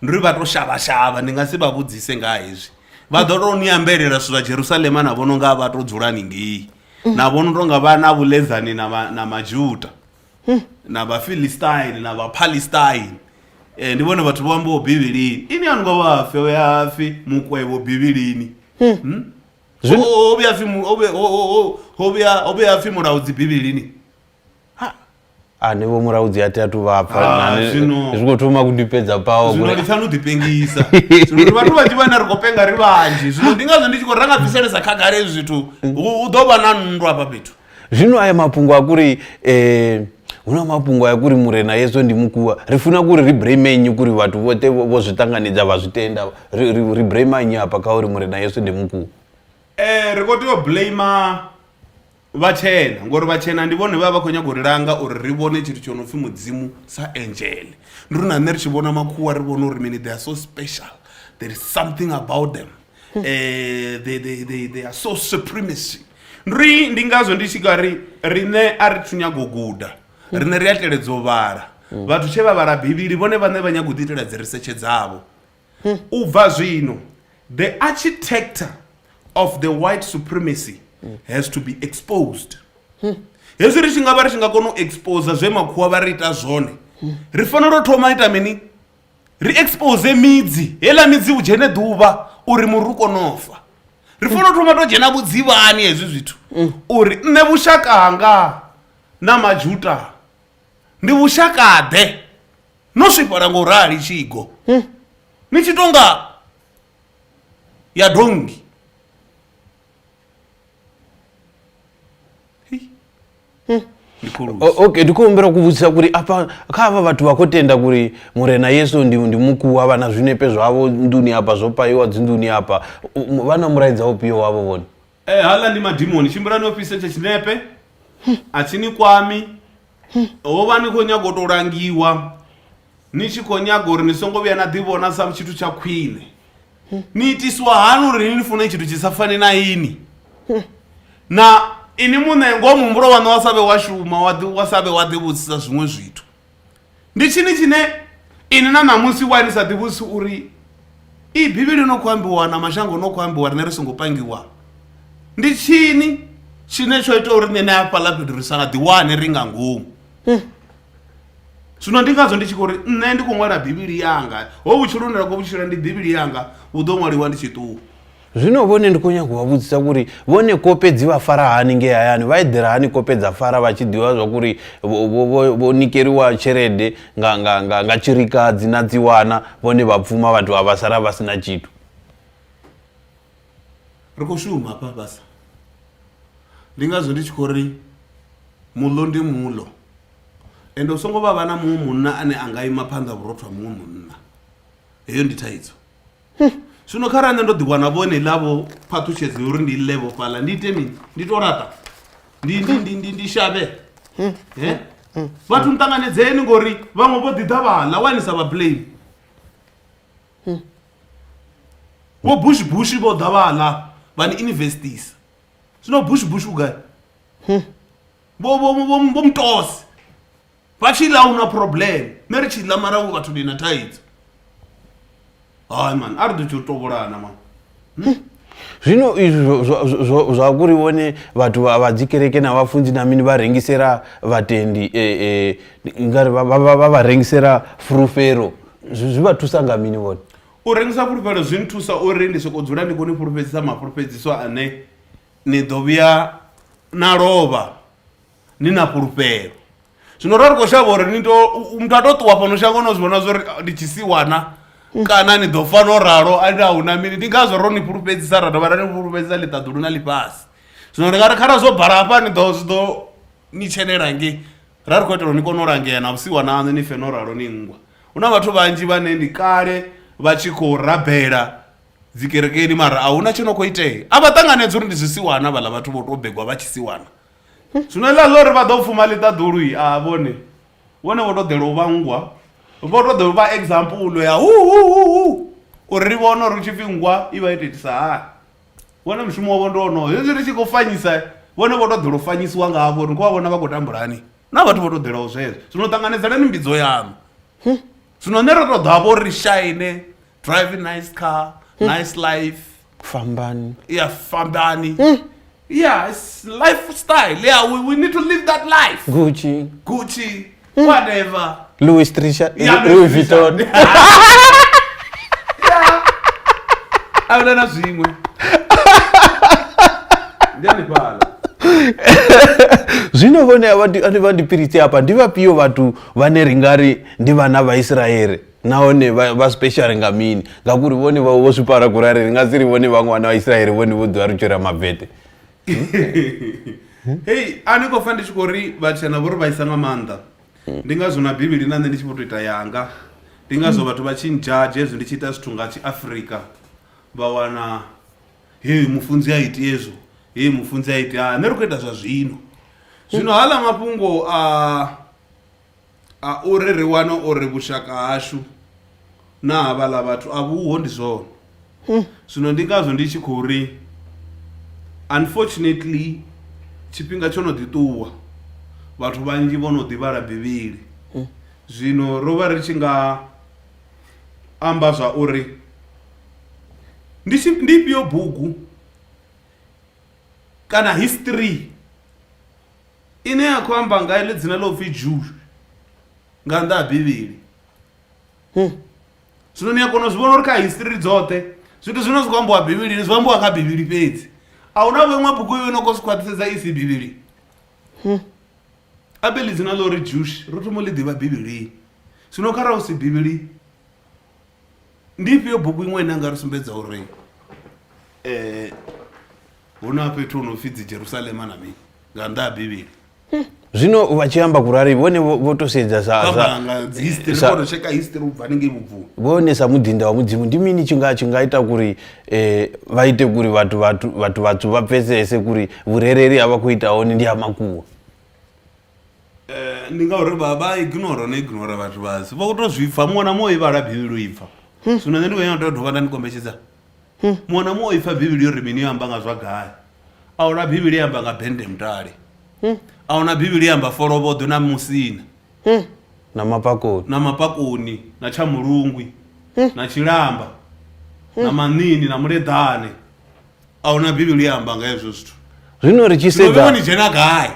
ndi ri vha tou shavha ndi nga si vha vhudzise nga hezwi vha ḓo tou ni ambelela zwithu zwa jerusalema na vhono nga vha tou dzulani ngei na vhono tou nga vha na vhuledzani na majuda na vhafilistine na vhapalestine ndi vhone vhathu vho ambaho bivhilini ini a ni ngo vhafe o ya pfhi mukwevho bivhilini obya pfhi mulaudzi bivhilini ni vho muraudzi a tea tu vhapfa zwi khou thoma kundipedza pawo zwino ndi tsanu ḓipengisa zwino ri vhathu vhanzhi vhane ri khou penga ri vhanzhi zwino ndi ngazwo ndi tshi khou ranga bviselesa khagale zwithu hu ḓo vha na nndwa hafha fhethu zwino aya mafhungo a kuri hu na mafhungo a kuri murena yesu ndi mukhuwa ri funa kuri ri blame nnyi kuri vhathu vhoṱhe vho zwi ṱanganedza vha zwi tenda ri blame nnyi hafha kha uri murena yesu ndi mukhuwa ri khou tea u blame vhatshena ngori vhatshena ndi vhone vha vha khou nyaga uri langa uri ri vhone tshithu tsho no pfhi mudzimu sa angel ndi ri na nṋe ri tshi vhona makhuwa ri vhona uri mini they are so special there is something about them they are so supremacy ndi ngazwo ndi tshi nga ri riṋe a ri thu nyaga u guda riṋe ri a teledza u vhala vhathu tshe vha vhala bivhili vhone vhaṋe vha nyaga u ḓi itela dzi risetshe dzavho u bva zwino the architect of the white supremacy has to be exposed hezwi ri tshi nga vha ri tshi nga kona u expose zwe makhuwa vha ri ita zwone ri fanela u thoma ita mini ri expose midzi heiḽa midzi u dzhene ḓuvha uri muri u kone u fa ri fanela u thoma to dzhena vhudzivhani hezwi zwithu uri nṋe vhushaka hanga na majuta ndi ushakade nosvipara ngorali chigo nichitonga yadongi okay ndikuombera kuvudzisa kuri apa kava vatu vakotenda kuri murena yesu ndi mukuwa vana zvinepe zvavo nduni apa zvopayiwa dzinduni apa vana muraidza upiyo wavo voni hala ndi madhimoni chimbirani opisa chechinepe achini kwami hova nikonyagotorangiwa nichikonyago uri nisongovya nadhivona samu chitu chakwine niitiswa hanu rini nifuna chitu chisafane na ini na ini munengo mumburo vana wasave washuma wasave wadhivudzisa zvimwe zvitu ndichini chine ini nanamusi wainisathivudzisi uri ibhibhili inokwambiwa namashango inokwambiwa rine risingopangiwa ndichini chine choita uri nene apalabhidirisana dhiwane ringa ngumu zvino ndingazo ndichikuri nne ndikongwara bhibhili yanga wovuchirondera kovuchira ndi bhibhili yanga udomwariwa ndichituwa zvino vone ndikonya kuvavudzisa kuri vone kope dzivafara hani ngehayani vaidhira hani kope dzafara vachidhiwa zvakuri vonikeriwa cherede ngachirikadzi nadziwana vone vapfuma vantu vavasara vasina chitu rikushuma pa basa ndingazo ndichikuri mulo ndi mulo ende usongova vana mumwe munna ane angaima phanza vurotwa mumwe munna heyo ndithaidzo zvino kharane ndodhiwana vone lavo patuchedzi uri ndi levo pala ndiite mini nditorata ndishave vatu mutanganedzeni ngori vamwe vodhidha vala wanisa vablame vobushbushi vodha vala vani investisa zvino bushbush ugai vomtosi vachila una problem nerichila maravu vatu dina taidzo hayi man ari ndichitovolana man zvino izvo zvakuri vone vatu vadzikereke navafundzi namini varengisera vatendi ngari vavarengisera furufero zvivatusanga mini vone urengisa furufero zvinitusa uri ndisokodzura ndikoni furufedzisa mafurufedziso ane nidovya narova nina furufero zvino rarikoshava uri mntu atotuwa panoshango nozivona zori ndichisiwana kana nidhofano raro andi hauna mini ndingazoro nipurupedzisa rado vara nipurupedzisa litadhulu nalipasi zvino ndingarikara zobhara apa nidozido nichenera nge rari kuitiro nikonorangeya navusiwana ane nifeno raro ningwa una vatu vanji vanendi kare vachikorabhera dzikerekeni mara hauna chinokoitei avatanganedzi uri ndizvisiwana vala vatu votobhegwa vachisiwana zvino ilazori vadopfuma litadhulu iyi avone vone votodhera uvangwa votodhe va example ya uri rivona richipfingwa ivaititisa hai vone mushumo wavo ndono izvi richikofanyisa vone votodhera ufanyisiwa ngavo rikuvavona vakotamburani na vatu votodherawo zvezvo zvinotanganidza nenimbidzo yanu zvino nerotodhavo rishine drive nice car nice life fambani fambani it's lifestyle we need to live that life Gucci whatever Louis Vuitton aunana zvimwe ndiani pala zvino vone ani vandipiritsi apa ndivapiyo vatu vane ringari ndi vana vaisraeri naone vaspecial ngamini ngakuri vone vosvipara kurari ringasiri vone vamwe vana vaisraeri vone vodhiva richera mabvete hey anikofa ndichikori vachena vori vaisanga manda ndingazona bhibhiri nane ndichipotoita yanga ndingazo vatu vachinjaji ezvo ndichiita zvitunga chiafrica vawana hei mufundzi aiti ezvo hei mufundzi aiti nerikuita zvazvino zvino hala mapungo aurerewano ore vushaka hashu nahavala vatu avuho ndizvono zvino ndingazo ndichikuri unfortunately chipinga chonodhituwa vatu vanji vonodhivara bhibhiri zvino rova richinga amba zvauri ndipiyo bhuku kana history ine yakwamba ngaile dzina lobvi Jew nganda bhibhiri zvino niyakona zvivona uri kahistory dzote zvitu zvinozvambwa bhibhiri nezvambwa kabhibhiri pedzi hauna vemwe bhuku iwe inokosikwatiseza isi bhibhiri abeli dzina ḽo ri Jewish ro thoma ḽi ḓivha bivhilini zwino kharali u si bivhili ndi ifhio bugu iṅwe ine anga ri sumbedza uri hu na fhethu hu no pfi dzi Jerusalema na mini nga nnḓa ha bivhili zwino vha tshi amba kurari vhone vho to sedza cheka history ubva haningei vhubvuni vhone sa mudinda wa mudzimu ndi mini tshi nga ita kuri vha ite kuri vhathu vatswu vha pfesese kuri vhurereri ha vha khou ita hone ndi ha makuwa ndi ngauri vha ignora na ignora vhathu vhasi vha khou to zwi pfa muṅwe na muṅwe i vhala bivhili u i pfa zwino nṋe ndi khou tou dovha nda ni kombetshedza muṅwe na muṅwe i pfa bivhili uri mini yo amba nga zwa gai a huna bivhili i amba nga bende mutale a huna bivhili i amba folovodo na musina na mapakoni na chamulungwi na chilamba na manini na muledane a huna bivhili i amba nga hezwo zwithu zwino ri tshi sedza ni dzhena gai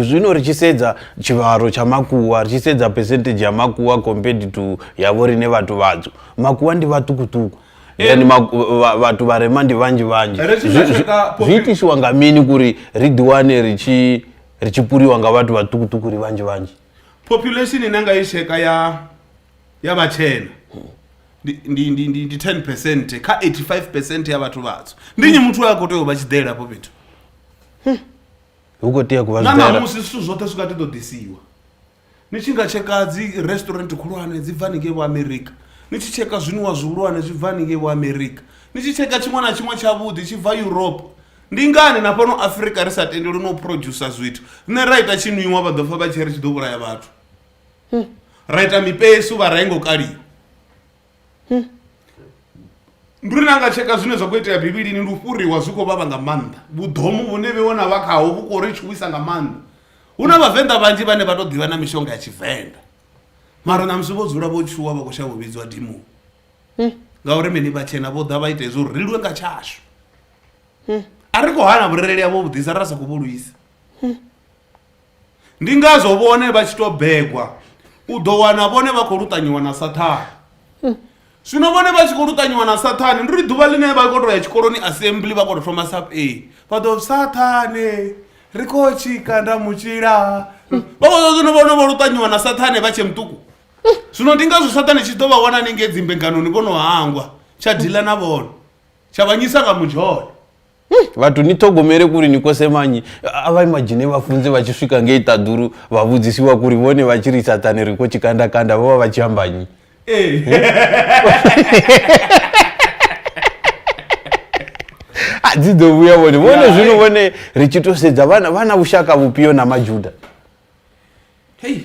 zwino ri tshi sedza tshivhalo tsha makuwa ri tshi sedza percentage ya makuwa compared to yavho rine vhathu vatswu makuwa ndi vhaṱukuṱuku yani vhathu vharema ndi vhanzhi zwi itisiwa nga mini kuri ri ḓiwane ri tshi puriwa nga vhathu vhaṱukuṱuku ri vhanzhi population ine nga i cheka ya vhatshena ndi 10% kha 85% ya vhathu vatswu ndi nnyi muthu a khou tea u vha tshi ḓela afho fhethu hu khou tea ku vha na musi zwithu zwoṱhe zwi kati ḓo ḓisiwa ni tshi nga tsheka dzi restaurant khulwane dzi bva haningei vho America ni tshi tsheka zwiniwa zwihulwane zwi bva haningei vho America ni tshi tsheka tshiṅwe na tshiṅwe tshavhuḓi tshi bva Europe ndi ngani na fhano Africa ri sa tendeli no producer zwithu nṋe ra ita tshiṅwiwa vha ḓo pfa vha tshi ri tshi ḓo vhulaya vhathu ra ita mipesu vha ra ingo kaliwa ndi ri nanga tsheka zwine zwa khou itea bivhilini ndi u fhuriwa zwi khou vhavha nga maanḓa vhuḓomu vhune vhona vha khaho vhu khou ri tshuwisa nga maanḓa hu na vhavenḓa vhanzhi vhane vha to ḓivha na mishonga ya Tshivenḓa mara na musi vho dzula vho tshuwa vha khou shavha u vhidziwa dimuni ngauri mini vhatshena vho ḓa vha ita hezwo ri lwe nga tshashu a ri khou hana vhurereli havho vhuḓisa ra sa khou vhuluisa ndi ngazwo vhone vha tshi to begwa u ḓo wana vhone vha khou luṱanyiwa na Saṱhane zwino vhone vha tshi khou luṱanyiwa na Saṱhane ndi ri ḓuvha ḽine vha khou to ya tshikoloni assembly vha khou to thoma sub A vha ḓo Saṱhane ri khou tshika nda mutshila vha khou zwino vhone vho luṱanyiwa na Saṱhane vha tshe muṱuku zwino ndi ngazwo Saṱhane tshi ḓo vha wana ninge dzimbenganoni vhono hangwa tsha dila na vhone tsha vhanyisa nga mujhole vhathu ni ṱhogomere kuri ni kose manyi a vha imagine vhafunzi vha tshi swika ngei Ṱaḓuru vha vhudzisiwa kuri vhone vha tshi ri Saṱhane ri khou tshikanda vha vha tshi amba nyi a dzi ḓo vhuya vhone zwino vhone ri tshi to sedza vhana vhushaka vhupio na majuda hey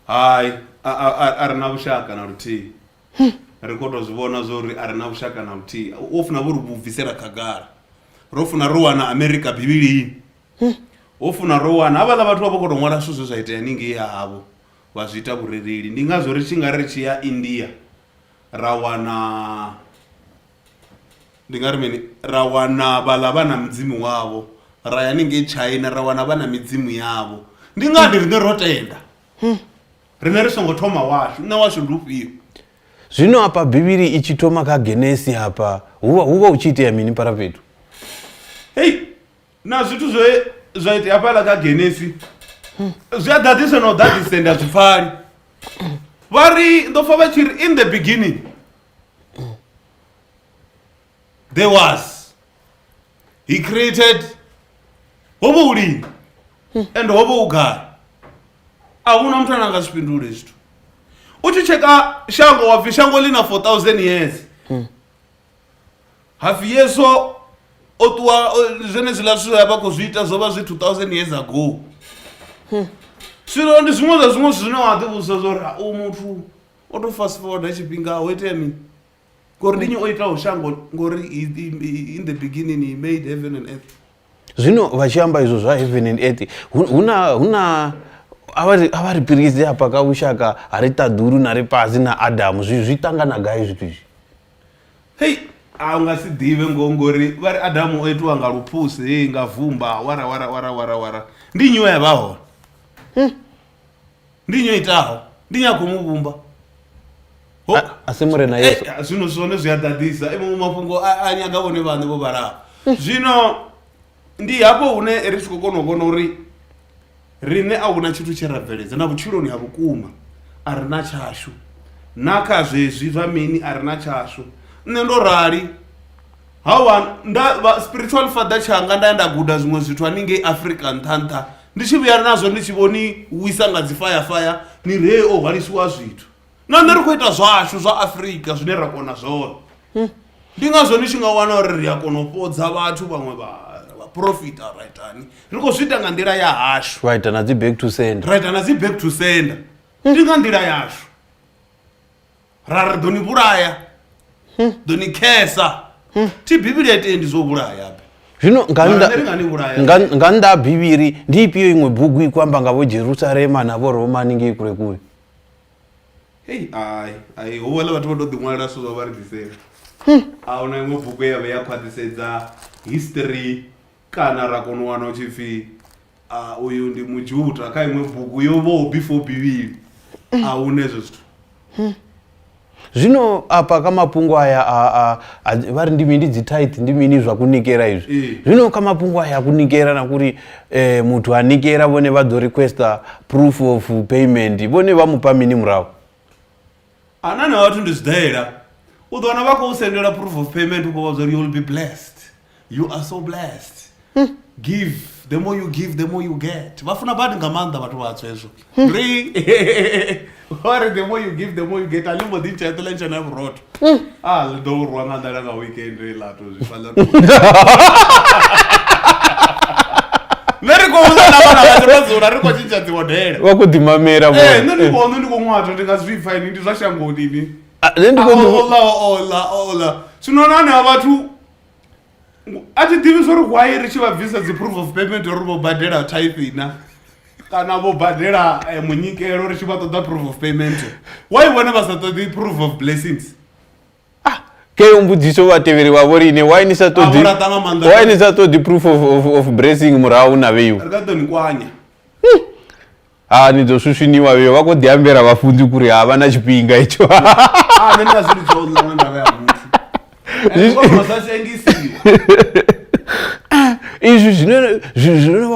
hai a ri na vhushaka na luthihi ri khou to zwi vhona zwo ri a ri na vhushaka na luthihi o funa vho ri vhubvisela khagala ro funa ro wana America bivhilini o funa ro wana havhaḽa vhathu vha vho khou tou ṅwala zwithu zwe zwa itea ningei havho vha zwi ita vhurereli ndi ngazwo ri tshi nga ri tshi ya India ra wana ndi nga ri mini ra wana vhaḽa vha na mudzimu wavho ra ya ningei China ra wana vha na midzimu yavho ndi ngani rine ro tenda rine ri songo thoma washu nṋe washu ndi ufhio zwino hapa bivhili i tshi thoma kha Genesi hapa hu vha hu tshi itea mini para fhethu hey na zwithu zwa itea hafhaḽa kha Genesi zwi a ḓaḓisa na u ḓaḓisa ndi a zwi pfali vha ri ḓo pfa vha tshi ri in the beginning there was he created ho vha u lini and ho vha u gai a huna muthu ane anga zwi fhindule zwithu u tshi tsheka shango wa bvi shango ḽi na 4000 years hafi yeso o ṱuwa zwenezwiḽa zwithu ya vha khou zwi ita zwo vha zwi 2000 years ago zwino ndi zwiṅwe zwa zwiṅwe zwine wa ḓivhusa zwo ri u muthu o to fast forward tshifhinga ho itea mini ngori ndi nnyi o itaho shango ngori in the beginning he made heaven and earth zwino vha tshi amba izwo zwa heaven and earth huna a va ri pirisi hapa ka vuxaka ha ri Ṱaḓuru na ri pasi na Adamu zwi ṱangana gai zwithu izwi hey a nga si ḓivhe ngori vha ri Adamu o itiwa nga luphusi nga vumba wara ndi nnyi ya vha hone ndi nnyi itaho ndi nnyi a khou muvhumba a si murena Yesu zwino zwone zwi a ḓaḓisa iwe mafhungo a nyaga vhone vhaṋe vho vhalaho zwino ndi hafho hune ri tshi khou kona u vhona uri rine ahuna chithu che ra bveledza na vhutshiloni ha vhukuma a ri na tshashu na kha zwezwi zwa mini a ri na tshashu. Nṋe ndo rali hawa spiritual father changa nda guda zwiṅwe zwithu haningei Africa nṱha ndi tshi vhuya nazwo ndi tshi vhoni wisa nga dzi fire ni re o hwalisiwa zwithu na nṋe ri khou ita zwashu zwa Africa zwine ra kona zwone. Ndi ngazwo ni tshi nga wana uri ri a kona u fhodza vhathu vhaṅwe vha profita raitani ri khou zwi ita nga nḓila ya hashu ra ita na dzi back to sender ndi nga nḓila yashu ra ri ḓo ni vhulaya ḓo ni khesa thi bivhili ya tendi zwo vhulaya abe. Zvino nga nnḓa ha bivhili ndi ifhio iṅwe bugu i khou amba nga vho Jerusalema na vho Roma haningei kule kule? Hey, ai hovhala vhathu vha tou ḓiṅwalela zwithu zwa vha ri ḓisela. Ahuna iṅwe bugu ya vha ya khwaṱhisedza history kana ra kona u wana u tshi pfhi uyu ndi mujuda kha iṅwe bugu yo vho before bivhili ahuna hezwo zwithu. Zvino apa kha mafhungo aya vha ri ndi mini dzi tithe ndi mini zwa kunikela izwi? Zvino kha mafhungo aya a kunikela na kuri muthu a nikela vhone vha ḓo requesta proof of payment vhone vha mupa mini murahu? Anani vhathu ndi zwidaela u ḓo wana vha khou sendela proof of payment u khou vha zwa you will be blessed, you are so blessed. Give, the more you give the more you get. Vha funa badi nga maanḓa vhathu vhatswo hezwo ori the more you give the more you get. Ali mbo ḓi ntshetela ntshana ya vhurotho ḽi ḓo rwa nga nḓala nga weekend lato zwi fhaḽa nṋe ri khou vhudza na vhana vhashu ro dzula ri khou tshintsha dzi hodela vha khou ḓimamela nṋe ndi khou ndi khou ṅwatha ndi nga zwi pfha ini ndi zwa shangoni ni ola zwino na hanevha vhathu a thi ḓivhi zwo ri why ri tshi vha bvisa dzi proof of payment uri vho badela tithe na kana vho badela munyikelo ri tshi vha ṱoḓa proof of payment why vhone vha sa ṱoḓi proof of blessings? Keyo mbudziso vhatevheli vhavho rine why ni sa ṱoḓi proof of blessing murahu na vheiwe? Ri ka ḓo ni kwanya ni ḓo swiswiniwa vheiwe vha khou ḓiambela vhafunzi kuri havha na tshifhinga itsho. Nṋe ndi nga si ḽitsho ḽa nga ndavha ya muthu sa shengisiwa izwi zwine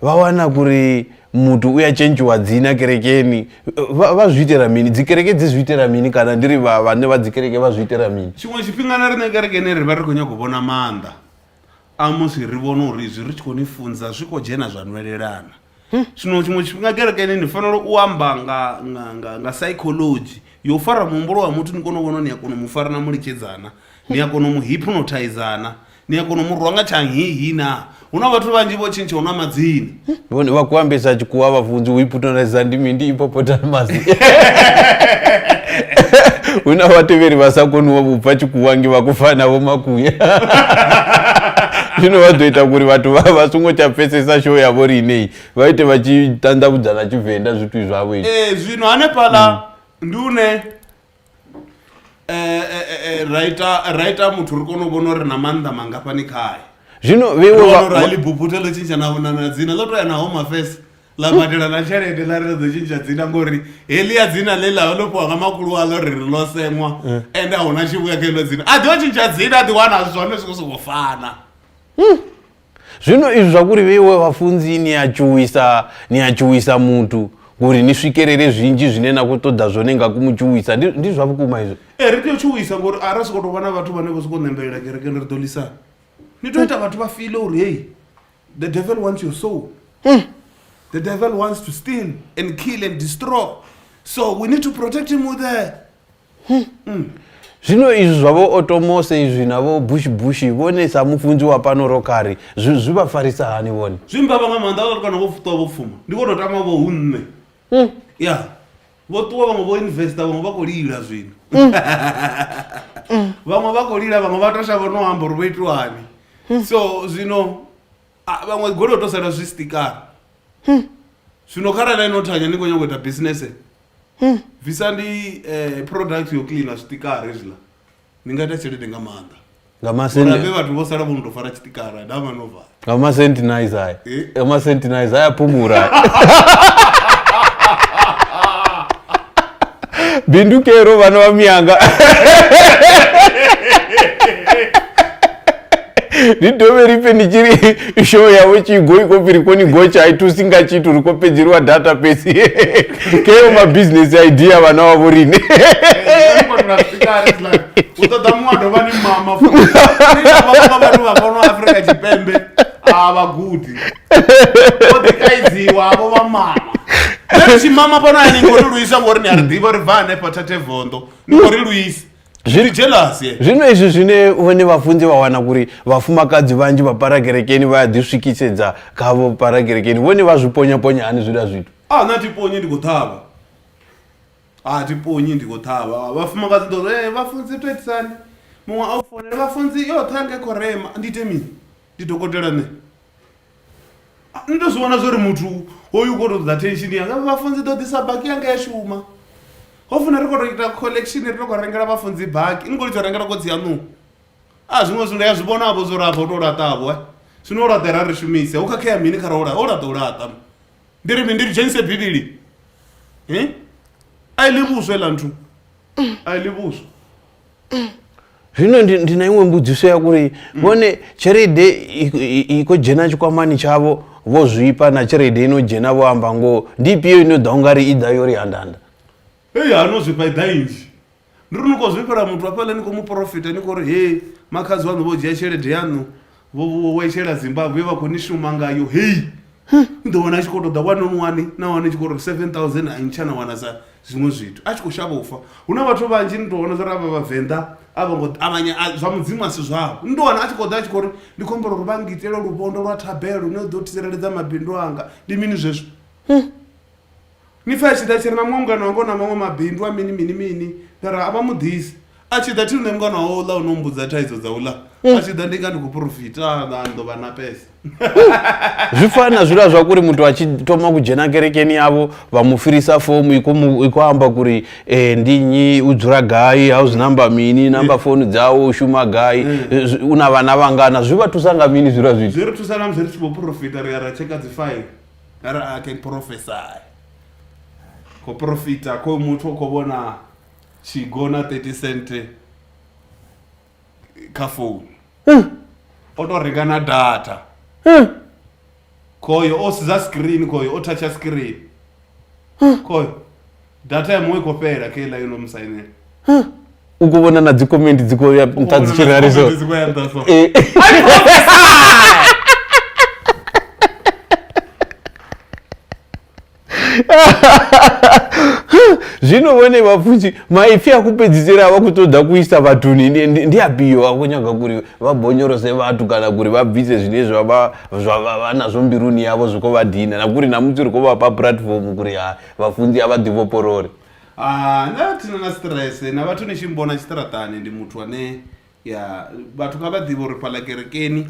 vha wana kuri muthu uya tshentshiwa dzina kerekeni vha zwi itela mini? Dzi kereke dzi zwi itela mini kana ndiri vhane vha dzi kereke vha zwi itela mini? Tshiṅwe tshifhinga na riṋe kerekeni ri vha ri khou nyaga u vhona maanḓa a musi ri vhona uri izwi ri tshi khou ni funza zwi khou dzhena zwa nwelelana. Zwino tshiṅwe tshifhinga kerekeni ni fanela u amba nga psychology yo fara muhumbulo wa muthu ni kona u vhona ni a kona u mu fara na mulikedzana, ni a kona u mu hypnotizana, ni a kona u mu rwa nga tshanhihi na. Huna vhathu vhanzhi vho tshintsha huna madzini vhone vha khou ambesa tshikhuwa vhafunzi u hypnotize ndi mini hippopotamus huna vhatevheli vha sa koni u bva tshikhuwa ngi vha kufana vho makuya zwino vha ḓo ita kuri vhathu vha songo tsha pfesesa show yavho rineyi vha ite vha tshi ṱanḓavhudza na tshivenḓa zwithu zwavho zwino hanefhaḽa ndi une raita muthu ri kone u vhona uri na maanḓa mangafhani khaye. Zwino rali buputa ḽo tshintsha na dzina ḽo to ya na home affairs ḽa badela na tshelede ḽa ri ḽo tshintsha dzina ngori heḽiya dzina ḽe ḽa ḽo fhiwa nga makulu waḽo ri ḽo seṅwa ende a huna tshivhuya kha heḽo dzina a ḓi o tshintsha dzina a ḓi wana zwone zwi khou sokou fana. Zwino izwi zwa kuri vheiwe vhafunzi ni a tshuwisa muthu uri ni swikelele zwinzhi zwine na khou ṱoḓa zwone nga kumutshuwisa ndi zwa vhukuma izwo? Ri tea u tshuwisa ngori a ra sokou tou vhona vhathu vhane vho sokou ṋembelela kerekeni ri ḓo ḽisana. Ni tou ita vhathu vha feel uri hey, the devil wants your soul. The devil wants to steal and kill and destroy, so we need to protect him with that. Zwino izwi zwavho otomose izwi navho bush vhone sa mufunzi wa pano rokari zwi vha farisa hani vhone? Zwi mbavha nga maanḓa uri kana vho fuṱwa vho fuma ndi kho to tama vho hunne ya vho ṱuwa vhaṅwe vho investor vhaṅwe vha khou lila zwino vhaṅwe vha khou lila vhaṅwe vha to shavha no amba uri vho itiwani. So zwino vhaṅwe golo to sala zwi stikara zwino kharali ino thanya ni khou nyaga u ita business bvisa ndi product yo cleaner stikara hezwiḽa ni nga ita tshelede nga maanḓa nga masenti vhathu vho sala vho no tou fara tshitikara ndama no vala nga masenti nice haya nga masenti nice haya phumura bindukero vana va miyanga nditove ripe ndichiri show yavo chigoi kopirikoni gocha aitusinga chitu rikopedzerwa database keyo mabusiness idea vana vavo rine utoda mwando vani mama vanhu vakaona afrika chipembe avaguti odikaidziwa avo vamama chimama pano ainingori luisa ngori niaridiva rivhane patate vhondo ningori luisi zvino izvi zvine one vafudzi vawana kuri vafumakadzi vanji vaparakerekeni vayadzisvikisedza kavo parakerekeni vone vazviponya-ponya hani zvida zvitu natiponyi ndikutava tiponyi ndikutava vafumakadzi ndo vafudzi toitisani mumwe aufonere vafudzi tange korema ndite mini ndidhokotera ne ndozviona zvori mutu oyu kotodza tenshini yanga vafudzi dodisa bhaki yanga yashuma ofuna rikotoita collection ritokorengera vafudzi bhaki ingoritorengera kodziyanu zvimwe zvinhu yazvibona avo zorapo toratavo zvinoratera rishumise ukakeya mhini kara orata urata ndiri jenise bhibili ailivuswe lantu ailivuswa zvino ndina imwe mbudziso yakuri vone cheredhe ikojena chikwamani chavo vozvipa nacheredhe inojena voamba ngo ndipiyo inodza ungari idzayo rihandanda anozvipa idhainji ndiri nikozvipira mutu wapele nikomuprofita nikori makazi vanhu vojiya cheredhe yanu voichera zimbabwe vakonishuma ngayo ndoona achikotoda 1 nawane chikoro 7,000 ainchana wana za zvimwe zvitu achikoshava ufa una vato vanji ndoona zorava vavhenda zvamudzimwasi zvavo ndoona achikoda achikori ndikombero ruvangitelo rupondo rwatabhero nedotisereredza mabhindu anga ndimini zvezvo nifachida chiri namwaungano wangu namamwe mabhindu amini tara avamudhisi achida tiri nemungano waola unombudza taidzo dzaula achida ndinga ndikuprofita ndova napesa zvifana zvira zvakuri mutu achitoma kujena kerekeni yavo vamufirisa fomu ikoamba kuri ndinyi udzura gai house number mini namba foni dzavo ushuma gai una vana vangana zvivatusanga mini zvira zviti zviri tusana zviri chiboprofita raracheka dzifile ara ake profesai koprofita komutu okobona chigona 30 cent kafoni otorenga na data koyo osiza screen koyo otacha screen koyo data yamwe kopera kela inomusainera ukubona na dzicomment dzikoya mutadzichirariso zvino vone vafudzi maifi akupedzisira ava kutoda kuisa vatuni ndiapiyo akunyaga kuri vabhonyorose vatu kana kuri vabvise zvine zvavanazvo mbiruni yavo zvikovadhina nakuri namuti rikovapa platform kuri vafudzi avadhivoporore natinana stress navatu nichimbona chistratani ndi mutu wane vatu ngavadhivo ri palakerekeni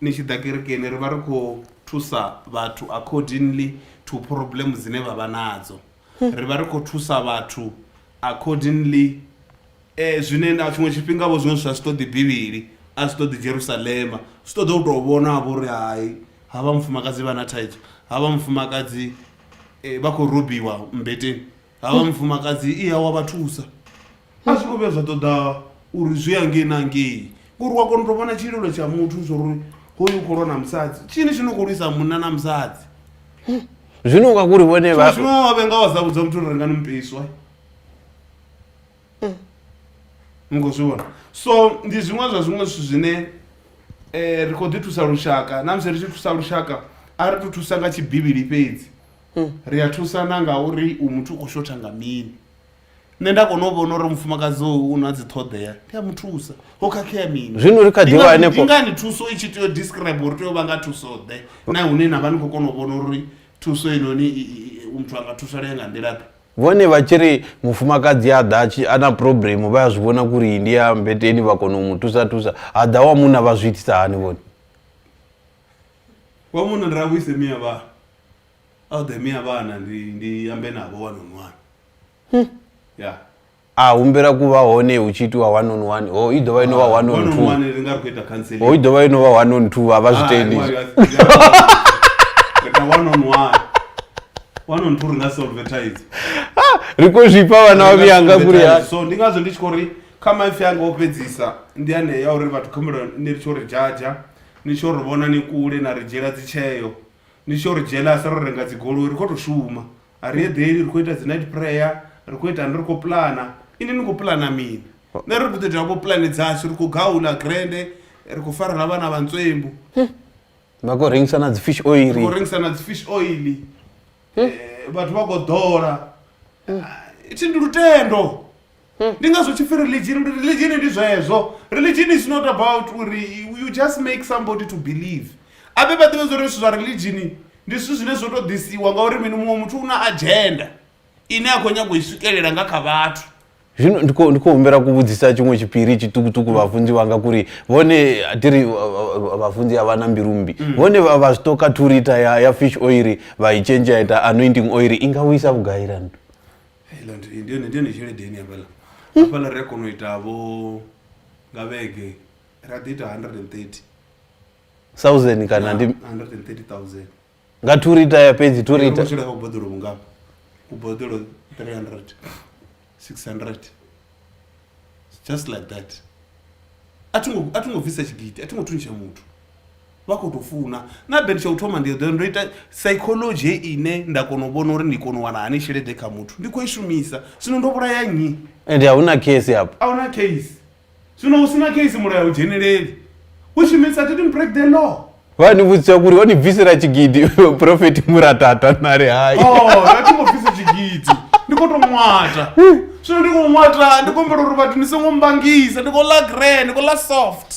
nichida kerekeni riva ri kutusa vatu accordingly to problems dzine vava nadzo riva ri kutusa vatu accordingly zvine chimwe chipingavo zvino zvazvitodhi bhibhiri azvitodhi jerusalema zvitodhi kutovona avo ri hai hava mufumakadzi vana taidzo hava mufumakadzi vakurubiwa mbeteni hava mufumakadzi iyawa vatusa azvikove zvatoda uri zviyange nangei kuri wako ndotovona chiriro chamutu zvori hoyu korona musadzi chini chinokurisa muna namusadzi zvino ukakuri vone vavenga vazabudza kuti urenga nimupiswa mungozviona so ndi zvimwe zvazvimwe zvine rikoditusa rushaka namse richitusa rushaka ari tutusanga chibhibhiri pedzi riyatusana ngauri umutu ukoshotanga mini nendakonovona uri mufumakadzi unadzithodheya ndiyamutusa okakeya mini zvino rikadhiwanepo ingani tuso ichi tiyo describe uri tiyovanga tusode nai une navani kokonovona uri tuso inoni umutu angatusa renga ndirapi vone vachiri mufumakadzi adhachi ana problem vayazvivona kuri ndiya mbeteni vakonomutusa hadha wamuna vazviitisa hani vone wamuna ndirakuise miya vanhu audhe miya vana ndiyambe navo 1 on 1 umbera kuva hone uchitiwa 1 on 1 idova inova 1 on 2 idova inova 1 on 2 havazvitendi 1 on 2 ringasolvetaidzo rikozvipa vana vaviyanga kuri so ndingazo ndichikori kama ifi yanga opedzisa ndiyaneya uri vatu kamera nerichori jaja nichorivona nekule narijela dzicheyo nichorijela asarorrenga dzigolori kotoshuma ariedheri rikuita dzinight prayer rikuita ndirikuplana ini nikuplana mini neriri kutoita voplani dzacho rikugaula grande rikufarira vana vantswembu vakoringisana dzifish oil rikuringisana dzifish oil vathu vagodhora tindi rutendo ndingazochife religion ndizvezvo religion is not about you just make somebody to believe abe vativezvo zva religion ndisvo zvine zvotodhisiwa ngauri mini mumwe mutu una agenda ine akonyangoisvikelela ngakavathu zvino ndikohumbira kubudzisa chimwe chipiri chitukutuku vafundzi vanga kuri vone tiri vafundzi havana mbirumbi vone vazvitoka turita yafish oil vaichenja ita anointing oil ingawisa kugaira ndiyo ndichiredheni apala apala rekonoitavo ngavege ratiita 130,000 kana 130,000 ngaturita yapedzi turita ubhodhoro mungapa ubhodhoro 300 600 just like that atingobvisa chigiti atingotunisha mutu vakotofuna nabeni chautoma ndoita psychology ine ndakonobona uri ndikonowana ane sheredhe kamutu ndikoishumisa zvino ndouraya nyi ende hauna case apo hauna case zvino usina case murayo ujenereri which means I didn't break the law vanivutisa kuri wanibvisira chigiti Prophet Muratho nare hai atingobvisa chigiti ndikotomwata zvino ndikomwata ndikombera uri vati ndisengombangisa ndikola grand ndikola soft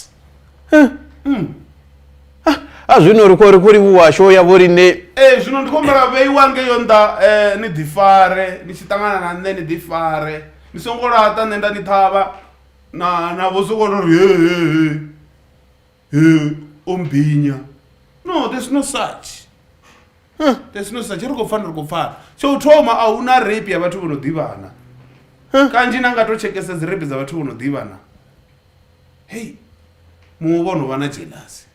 zvino rikori kuri washo yavo rine zvino ndikombera veiwange yonda nidhifare nichitangana nane nidhifare nisongorata nenda nithava navosokorori ombinya no there's no such there's no such irikofanira kufana choutoma hauna rape yavathu vanodhivana kanji nangatochekesa zirape dzavathu vanodhivana hei mumwe vanhu vana jealous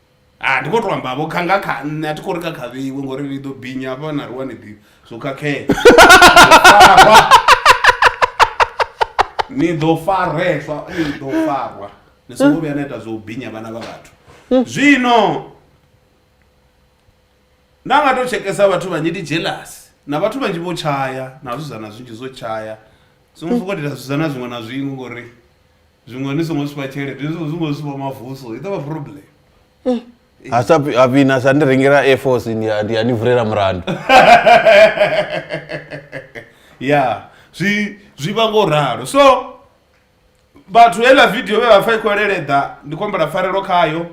ndikotoambavo kanga kane atikori kakaveiwe ngori ridobhinya apa nariwanidhiva zvokakee nidhofareswa nidhofarwa nesongovea naita zvoubhinya vana vavathu zvino ndangatochekesa vathu vanyidi jealous navathu vanji vochaya nazvizana zvinji zochaya sinofokodita zvizana zvimwe nazvimwe ngori zvimwe nisongosvipa chelete nisongosvipa mavhuso itava problem apina sandirengera Air Force ndiyanivhurira murandu ya zvivangoraro so vathu ela vhidhiyo vevafaikwereredha ndikombera farero kayo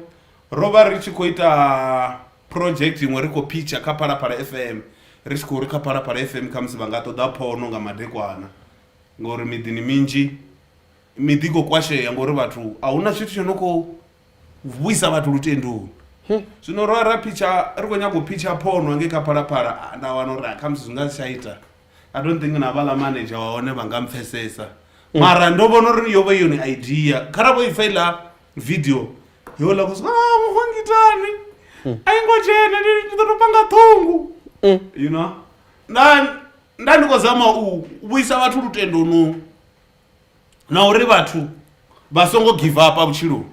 rova richikoita project imwe riko picha kaparapara FM richikuri kaparapara FM kamusi vangatoda pono ngamadekwana ngori midhini minji midhiko kwasheya ngori vathu hauna chitu chinokovuyisa vathu rutendoni zvino rora picha rikonyangopicha pono ange kaparapara ndawanora kamusi zvingachaita I don't think navala manager waone vangamupfesesa mara ndovona uri yove iyo ni idea karavoifaila video yola kuzi mufangitani aingochena ndinotopanga thungu you know ndandikozama uvuyisa vathu rutendonu nauri vathu vasongo give up avuchiro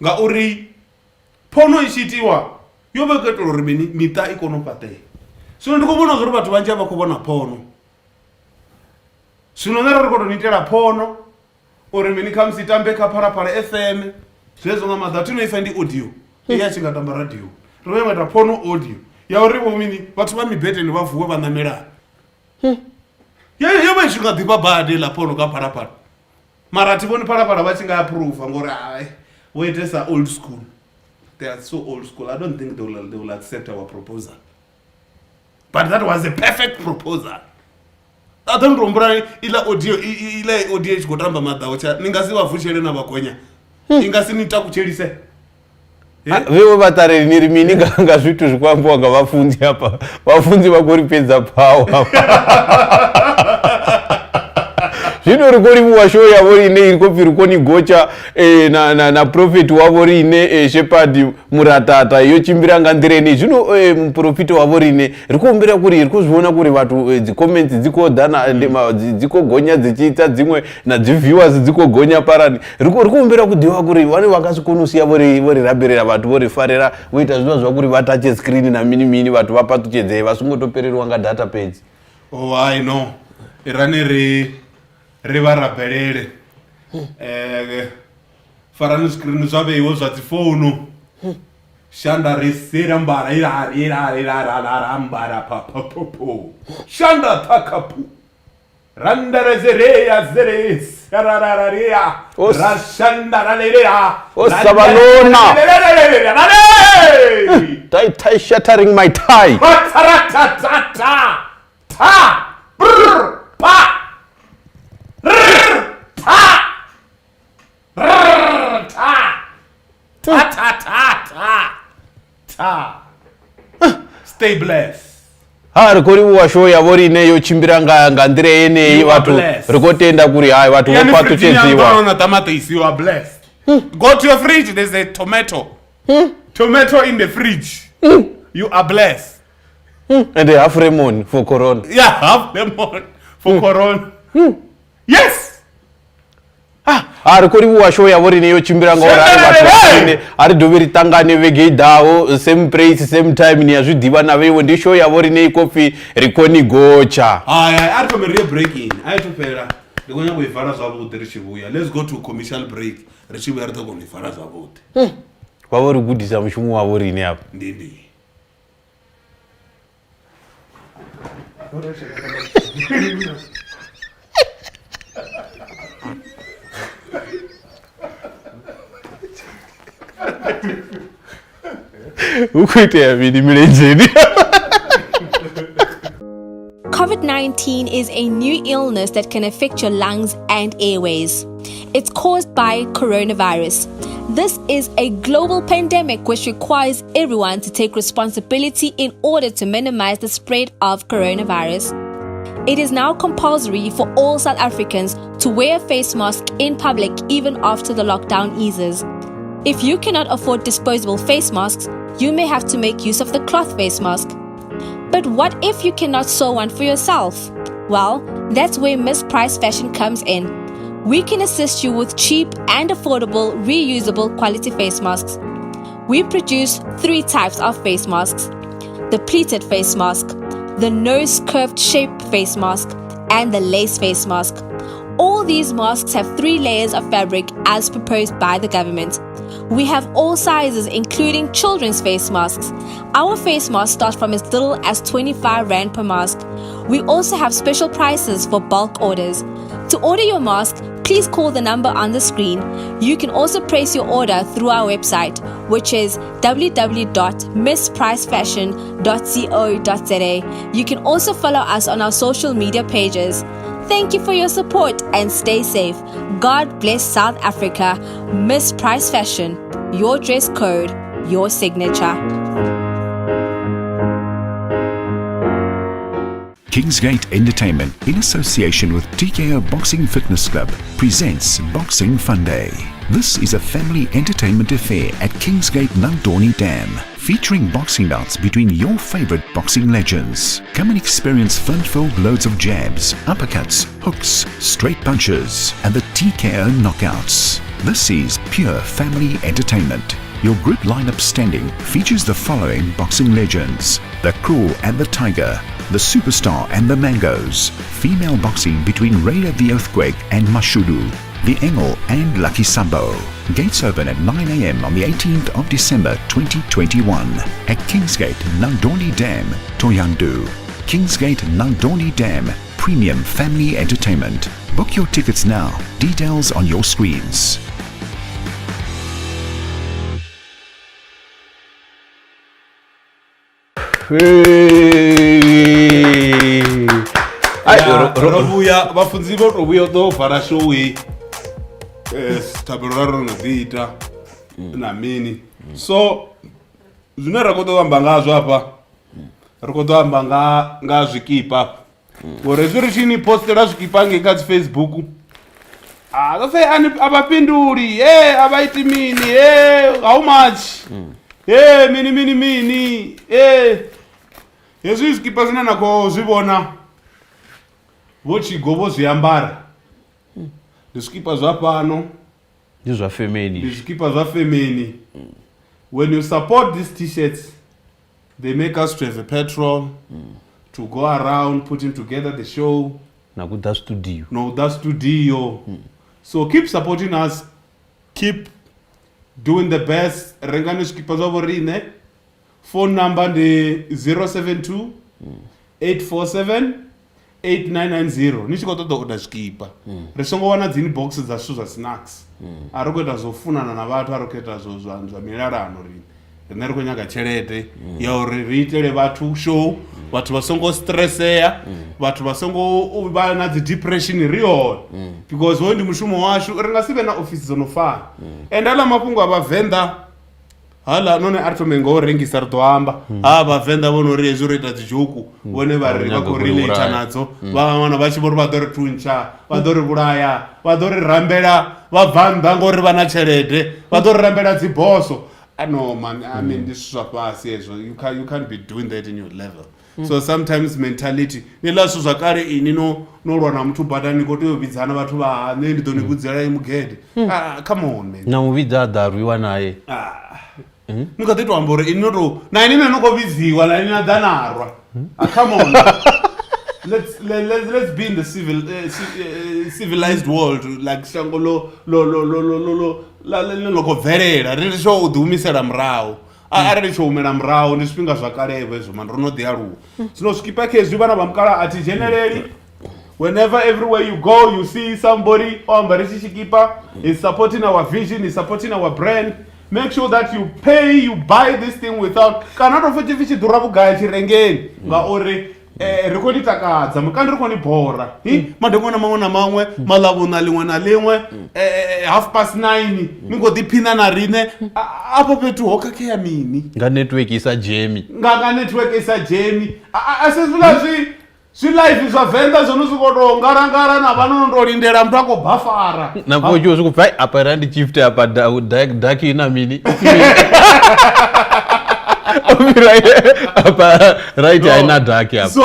ngauri pono ichitiwa yove kuitira uri mita ikonopatei zvino ndikuvona zviri vathu vanji ava kuvona pono zvino nero rikotonitera pono uri mini kamusitambe kaparapara FM zvezvo ngamadza tinoifa ndi audio iye achingatamba radio tinovaita pono audio yaurivo mini vathu vamibheteni vavuwe vanamerana yove zvingadhipa bhade la pono kaparapara mara tivoni parapara vachingaapruva ngori woitesa old school they are so old school I don't think they will accept our proposal but that was a perfect proposal atondombura ila audio ichigotamba madhaocha ningasivavhuchele navagonya ingasinita kuchelise vevo vatareri niri mini ngazvitu zvikwambiwa ngavafundzi apa vafundzi vakoripedza pawa zvino rikoriwa show yavo rine irikopi rikoni gocha na profeti wavo rine Shepherd Muratata yochimbira ngandireni zvino muprofiti wavo rine rikuombera kuri rikuzviona kuri vatu dzicomments dzikodhana dzikogonya dzichiita dzimwe nadziviewers dzikogonya parani rikuombera kudhiwa kuri vane vakasikonosiya voriraberera vatu vorifarira voita zvino zvakuri vatache screen naminimini vatu vapatuchedzei vasungotopererwa ngadata page. Oh, I know. Irane rivarabelele. Farani screen zvabe iwo zvatifono. Shanda resera mbara ira mbara papapopo. Shanda takapu. Randa rezereya zeres. Rarararia. Rashanda ralerea. Osabalona. Tai shattering my tie. Ta. Brr, pa. Rrr, ta. Rrr, ta. Stay blessed. Rikoriwa show yavo rine yochimbira ngandire yenei vatu rikotenda kuri hai vatu vopatuchedziwa. You are blessed. Go to your fridge, there's a tomato. Tomato in the fridge. You are blessed. And a half lemon for corona. Yeah, half lemon for corona. Yes. Rikoriwa show yavo rine yochimbira ngaurari vatu vakine ari doviri tangane vegeidhawo same place same time ni azvidiva navewo ndi show yavo rine ikofi rikoni gocha. Ari pameri breaking. Aitopera. Ndikonya kuivhara zvavute richivuya. Let's go to commercial break. Richivuya ritokonivhara zvavute. Vavo rigudisa mushumo wavo rine apa. Ndindi. COVID-19 is a new illness that can affect your lungs and airways. It's caused by coronavirus. This is a global pandemic which requires everyone to take responsibility in order to minimize the spread of coronavirus. It is now compulsory for all South Africans to wear a face mask in public even after the lockdown eases. If you cannot afford disposable face masks, you may have to make use of the cloth face mask. But what if you cannot sew one for yourself? Well, that's where Miss Price Fashion comes in. We can assist you with cheap and affordable reusable quality face masks. We produce 3 types of face masks: the pleated face mask, the nose curved shape face mask, and the lace face mask. All these masks have 3 layers of fabric as proposed by the government. We have all sizes, including children's face masks. Our face masks start from as little as 25 Rand per mask. We also have special prices for bulk orders. To order your mask, please call the number on the screen. You can also place your order through our website, which is www.misspricefashion.co.za. You can also follow us on our social media pages. Thank you for your support and stay safe. God bless South Africa. Miss Price Fashion, your dress code, your signature. Kingsgate Entertainment, in association with TKO Boxing Fitness Club, presents Boxing Fun Day. This is a family entertainment affair at Kingsgate Nandoni Dam, featuring boxing bouts between your favorite boxing legends. Come and experience fun-filled loads of jabs, uppercuts, hooks, straight punches, and the TKO knockouts. This is pure family entertainment. Your group lineup standing features the following boxing legends: the Khou and the Tiger, the Superstar and the Mangoes, female boxing between Raider the Earthquake and Mashudu, the Engel and Lucky Sambo. Gates open at 9 a.m. on the 18th of December 2021 at Kingsgate Nandoni Dam, Toyandu. Kingsgate Nandoni Dam, premium family entertainment. Book your tickets now. Details on your screens. Robuya vafunzi votobuya tovhara show iyi tabelo raro rinodziita namini. So zvino rakotovamba ngazvo apa rikotovamba ngazvikipa gore zviri chini postera zvikipa ngekadzi Facebook Kafe abapinduli, abaiti mini, how much? Mini, Yesu iskipa zina nako zibona. Vochigo voziyambara. Ndiskipa zvapano. Ndizva femeni. Ndiskipa zvafemeni. When you support these t-shirts, they make us to have a petrol, to go around putting together the show. Nakuda studio. No, that studio. So keep supporting us. Keep doing the best. Rengani skipa zvavorine. Phone number the 072 847 8990. Nichikotoda kuda skipa. Risongowana dzini boxes za snacks. Arikuita zofunana na vatu, arikuita zozvanzva mirarano rini. Rinari kunyanga cherete yauri riitele vatu show, vatu vasongo stresseya, vatu vasongo vana depression real. Because when mushumo washu ringasive na office zonofana. And ala mapungu abavenda hala none aritomengo rengisa ritoamba abavenda vonori ezorita dzijuku vone vari vakorelate nadzo vana vachivori vadori tuncha vadori buraya vadori rambela vabvanda ngori vana cherede vadori rambela dziboso. No man, I mean this is you can't be doing that in your level. So sometimes mentality nilaso zvakare ini norwa namutu badani kotoyovidzana vatu vahane ndidonikudzira imugede. Come on man. Namuvidza darwiwa naye. Nikatito ambore inoto na inine nokovidziwa na inina danarwa. Come on. Let's be in the civilized world like shangolo lokoverera riri sho udumisera mrao ari sho umera mrao nisipinga zvakarevo izvo man ronodiaru zinosvikipa kezvi vana vamukara ati generally whenever everywhere you go you see somebody oambarichi chikipa is supporting our vision, is supporting our brand. Make sure that you buy this thing without kana tofuti vichidhura kugaya chirengeni ngauri rikonitakadza mukandi rikonibhora madhongona mamwe namamwe malavuna limwe nalimwe 9:30 ningodiphina narine apo petu hokakeya mini nganetwork isa jemi asezvila zvilife zvavhenda zonozvikotongarangara navanondolindera mntu akobhafara napocho zvikubva apa randichifte apa daki ina mini right haina dhaki apa. So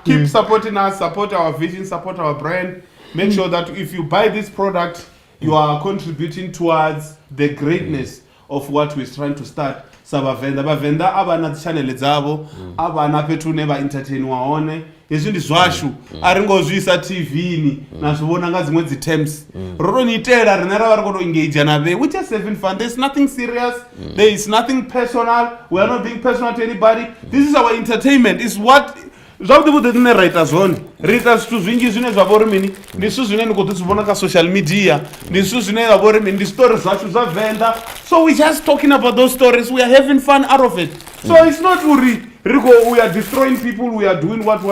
keep supporting us, support our vision, support our brand. Make sure that if you buy this product you are contributing towards the greatness of what we're trying to start. Bavenda abana channel dzavo abana petu neva entertain waone izvi ndizvashu aringozvisa TV ni nazvivona ngadzimwe terms rotonitera rinara vari kuto engage nave which is having fun. There's nothing serious, there is nothing personal, we are not being personal to anybody. This is our entertainment. Is what zvakuti kuti tine writer zvone rita zvithu zvinji zvine zvavori mini ndisu zvine ndikuti zvivona ka social media ndisu zvine zvavori mini ndi stories zvacho zvavenda. So we just talking about those stories, we are having fun out of it. So it's not we are destroying people, we are doing what.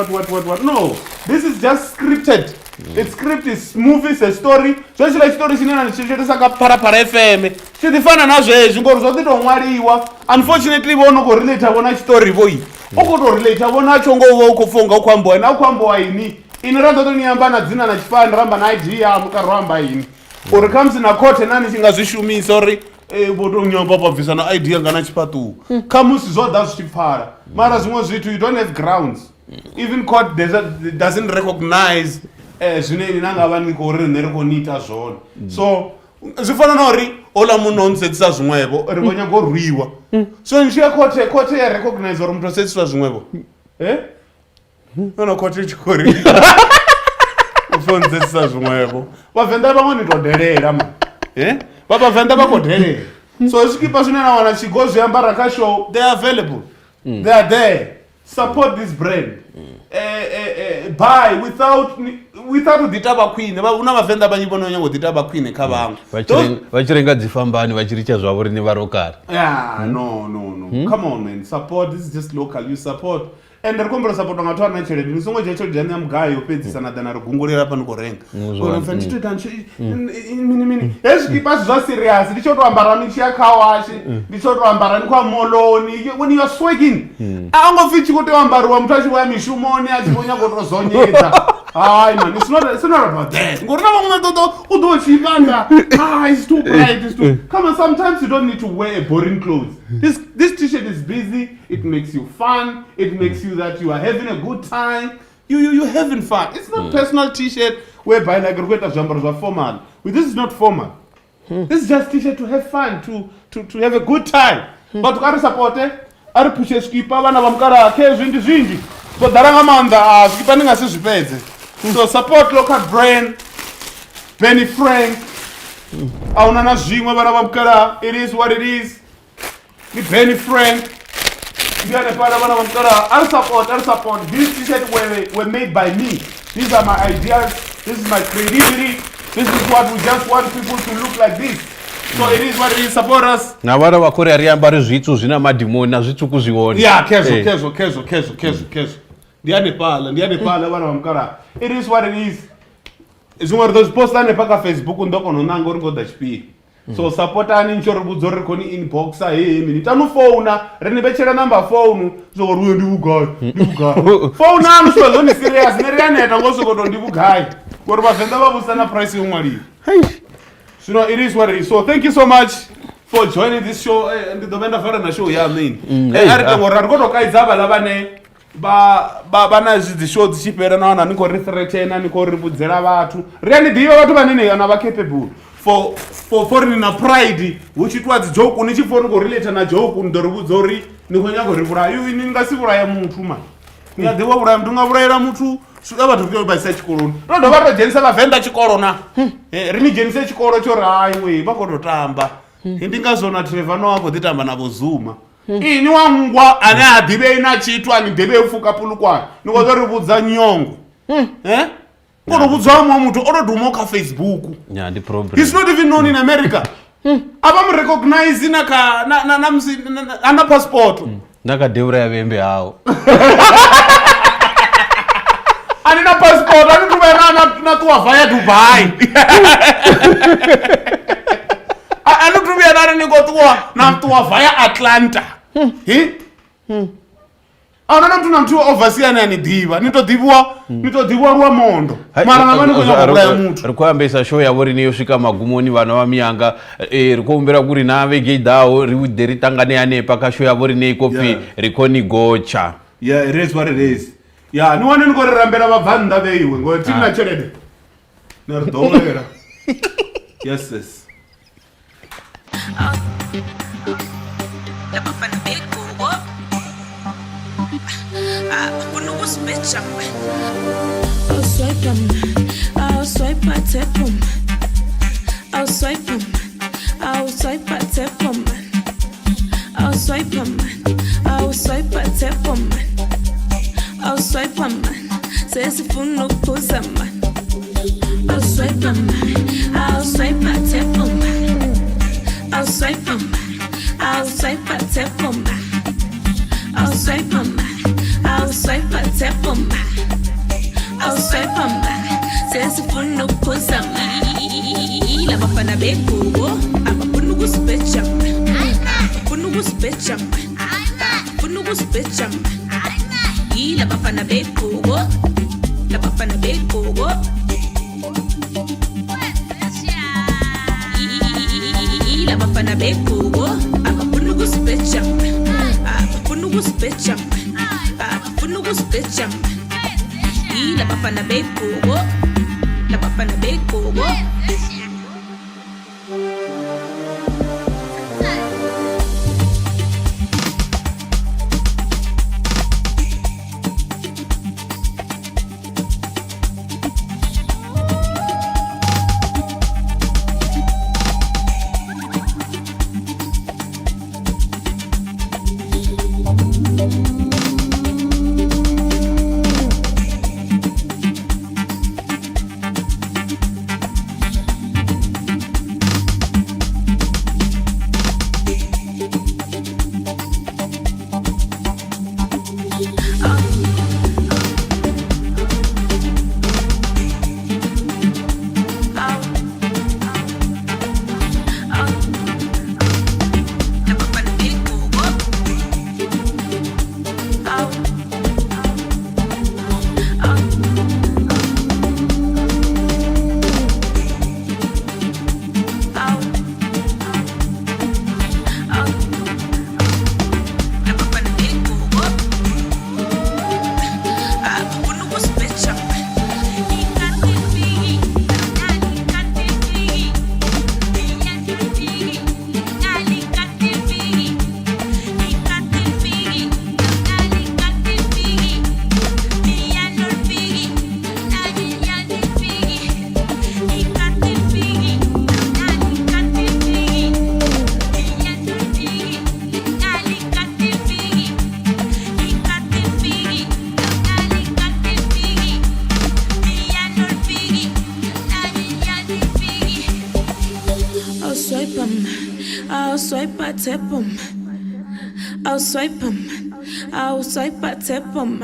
No, this is just scripted. It's script, is movies, a story. Zvese like story chinena ndichete saka para FM chitifana nazvezvi ngori zvotitomwariwa. Unfortunately vono korelate vona story voi okotorelate vonacho ngova ukufunga ukwambowa ini inoranza toniambana dzina na chifani ramba na idea mukarwamba ini or comes in a court nani chingazvishumi sorry votonyamba pabvisa na idea ngana chipatu kamusi zvoda zvichipfara mara zvimwe zvitu you don't have grounds. Even court doesn't recognize zvineni nangava nikori nerikonita zvona. So zvifana nori ola munhu onzetsisa zvimwevo rikonyangorwiwa. So nchiya kote ya recognize uri mntu osetsiswa zvimwevo ono kote chikori ufonzetsisa zvimwevo vavhenda vamwe nitoderera ma vavhenda vakoderera. So zvikipa zvinonawana chigo zviambara kashow, they are available, they are there. Support this brand. Buy without kudhitaba queen. Una vavenda vanyivono nyango kudhitaba queen kavamwe vachirenga dzifambani vachiricha zvavo rini varokari. No. Come on man, support. This is just local, you support. And rikombera support ngatoa na chere nisongo jecho jani amgayo pedzisana dana rugungurira pano korenga oro ndito tanchi mini eshikipa zva serious ndichotoambara michi kawashi ndichotoambara nikwa moloni when you are swagging angofichi kuti ambariwa mutachi wa mishumoni achibonya kotozonyedza Hi man, it's not about that. It's too bright, it's too. Come on, sometimes you don't need to wear boring clothes. This t-shirt is busy, it makes you fun, it makes you that you are having a good time. You're having fun. It's not personal t-shirt whereby like are formal. This is not formal. This is just t-shirt to have fun, to have a good time. But to support ari pushe skipa vana vamukara ke zvinji so daranga manda skipa ndingasi zvipedze. So support local brand Benny Frank auna na zvimwe vana vamukara. It is what it is. Ni Benny Frank ndiane para vana vamukara. Ari support. These t-shirts were made by me. These are my ideas. This is my creativity. This is what we just want people to look like this. So it is what it is. Support us. Na vana vakore ari ambari zvitsu zvina madhimoni na zvitsu kuzviona. Yeah, kezo. Ndiane pala vana vamukara. It is what it is. Zvimwe those post ane paka Facebook ndoko nonanga uri ngoda chipi. So support ani nchoro budzori koni inbox mini tanofona rene bechera number phone so ruyo ndibugai. Phone anu so zoni serious nerianeta ngosokoto ndibugai. Kuri vavenda vabusana price yomwari. So no, it is what it is. So thank you so much for joining this show. And the Domenda Farana show, yeah, I mean. Bana the show the chipera na niko researchena niko ribudzera vatu. Really diva vatu vanene ana capable for foreign pride which it was joke unichi for go relate na joke ndoribudzori niko nyako ribura you ingasiburaya muntu man. Nya dewa bura mtu ngaburayira muntu suka vatu vyo by search corona. Ndo vato jenisa vavenda chikorona. Rini jenisa chikoro chori aiwe vakototamba. Ndingazona Trevor wako ditamba navo Zuma. Ini wangwa ana adibe ina chitu ani debe ufuka pulukwa. Nikozori budza nyongo. Kodobudza muntu ododumoka Facebook. Yeah, the problem. He's not even known in America. Abam recognize na ana passport. Ndaka deura ya vembe hao. Anina passport ani tumena na tuwa via Dubai. Ani tumena na niko tuwa via Atlanta. Ana mtu overseer nani diva nitodivwa rwa mondo mara ngamani kuzakura ya mtu rikwambesa show ya vori niyo svika magumoni vana vamiyanga rikumbira kuri nave geidao riuderi tangane ane paka show ya vori nei kopi rikoni gocha. Yeah, it is what it is. Yeah, ni wane niko rambera vavanda veiwe ngo tina cherede nerdongera. Yes. I'll swipe my tap on. I'll swipe my tap on. I'll swipe my tap on. I'll swipe on. Says if you no pose a man. I'll swipe my tap on. I'll swipe my tap on. I'll swipe tap on. I'll swipe on says if you no pose a man. I'm a fan of Beko. I'm a Punugu special. Punugu special. Punugu special. I'm a fan of Beko. I'm a fan of Beko. I'm a fan of Beko. I'm a Punugu special. Punugu special. Punugu special. La bafana beko, la bafana beko. I'll swipe, I tap 'em. I'll swipe 'em. I'll swipe, I tap 'em.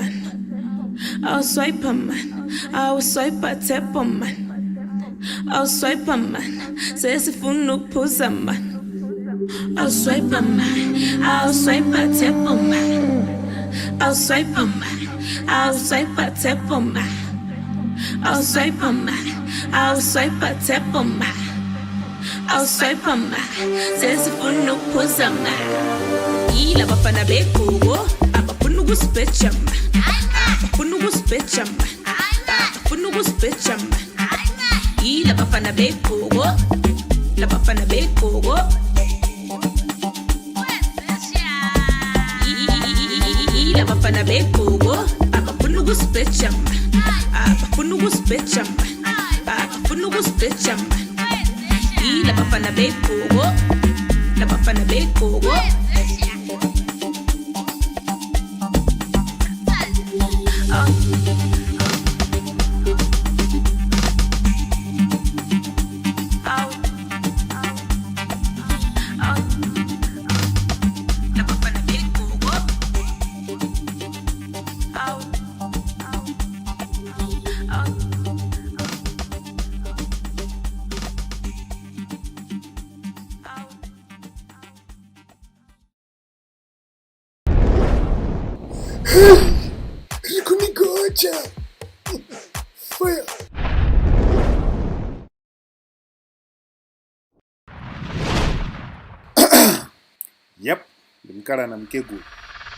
I'll swipe 'em. I'll swipe, I tap 'em. I'll swipe 'em. Says if you no pose 'em. I'll swipe 'em. I'll swipe, I tap 'em. I'll swipe 'em. I'll swipe, I tap 'em. I'll swipe 'em. I'll swipe, I tap 'em. I'll swipe 'em. Says if you no pose 'em. Ila bafana bekugo, abafuna ukuspetcha. Abafuna ukuspetcha. Abafuna ukuspetcha. Ila bafana bekugo, la bafana bekugo. Ila bafana bekugo, abafuna ukuspetcha. Abafuna ukuspetcha. Abafuna ukuspetcha. Ila bafana bekugo, la bafana bekugo. Gotsha. Fire. Yep, limkala na mkegu.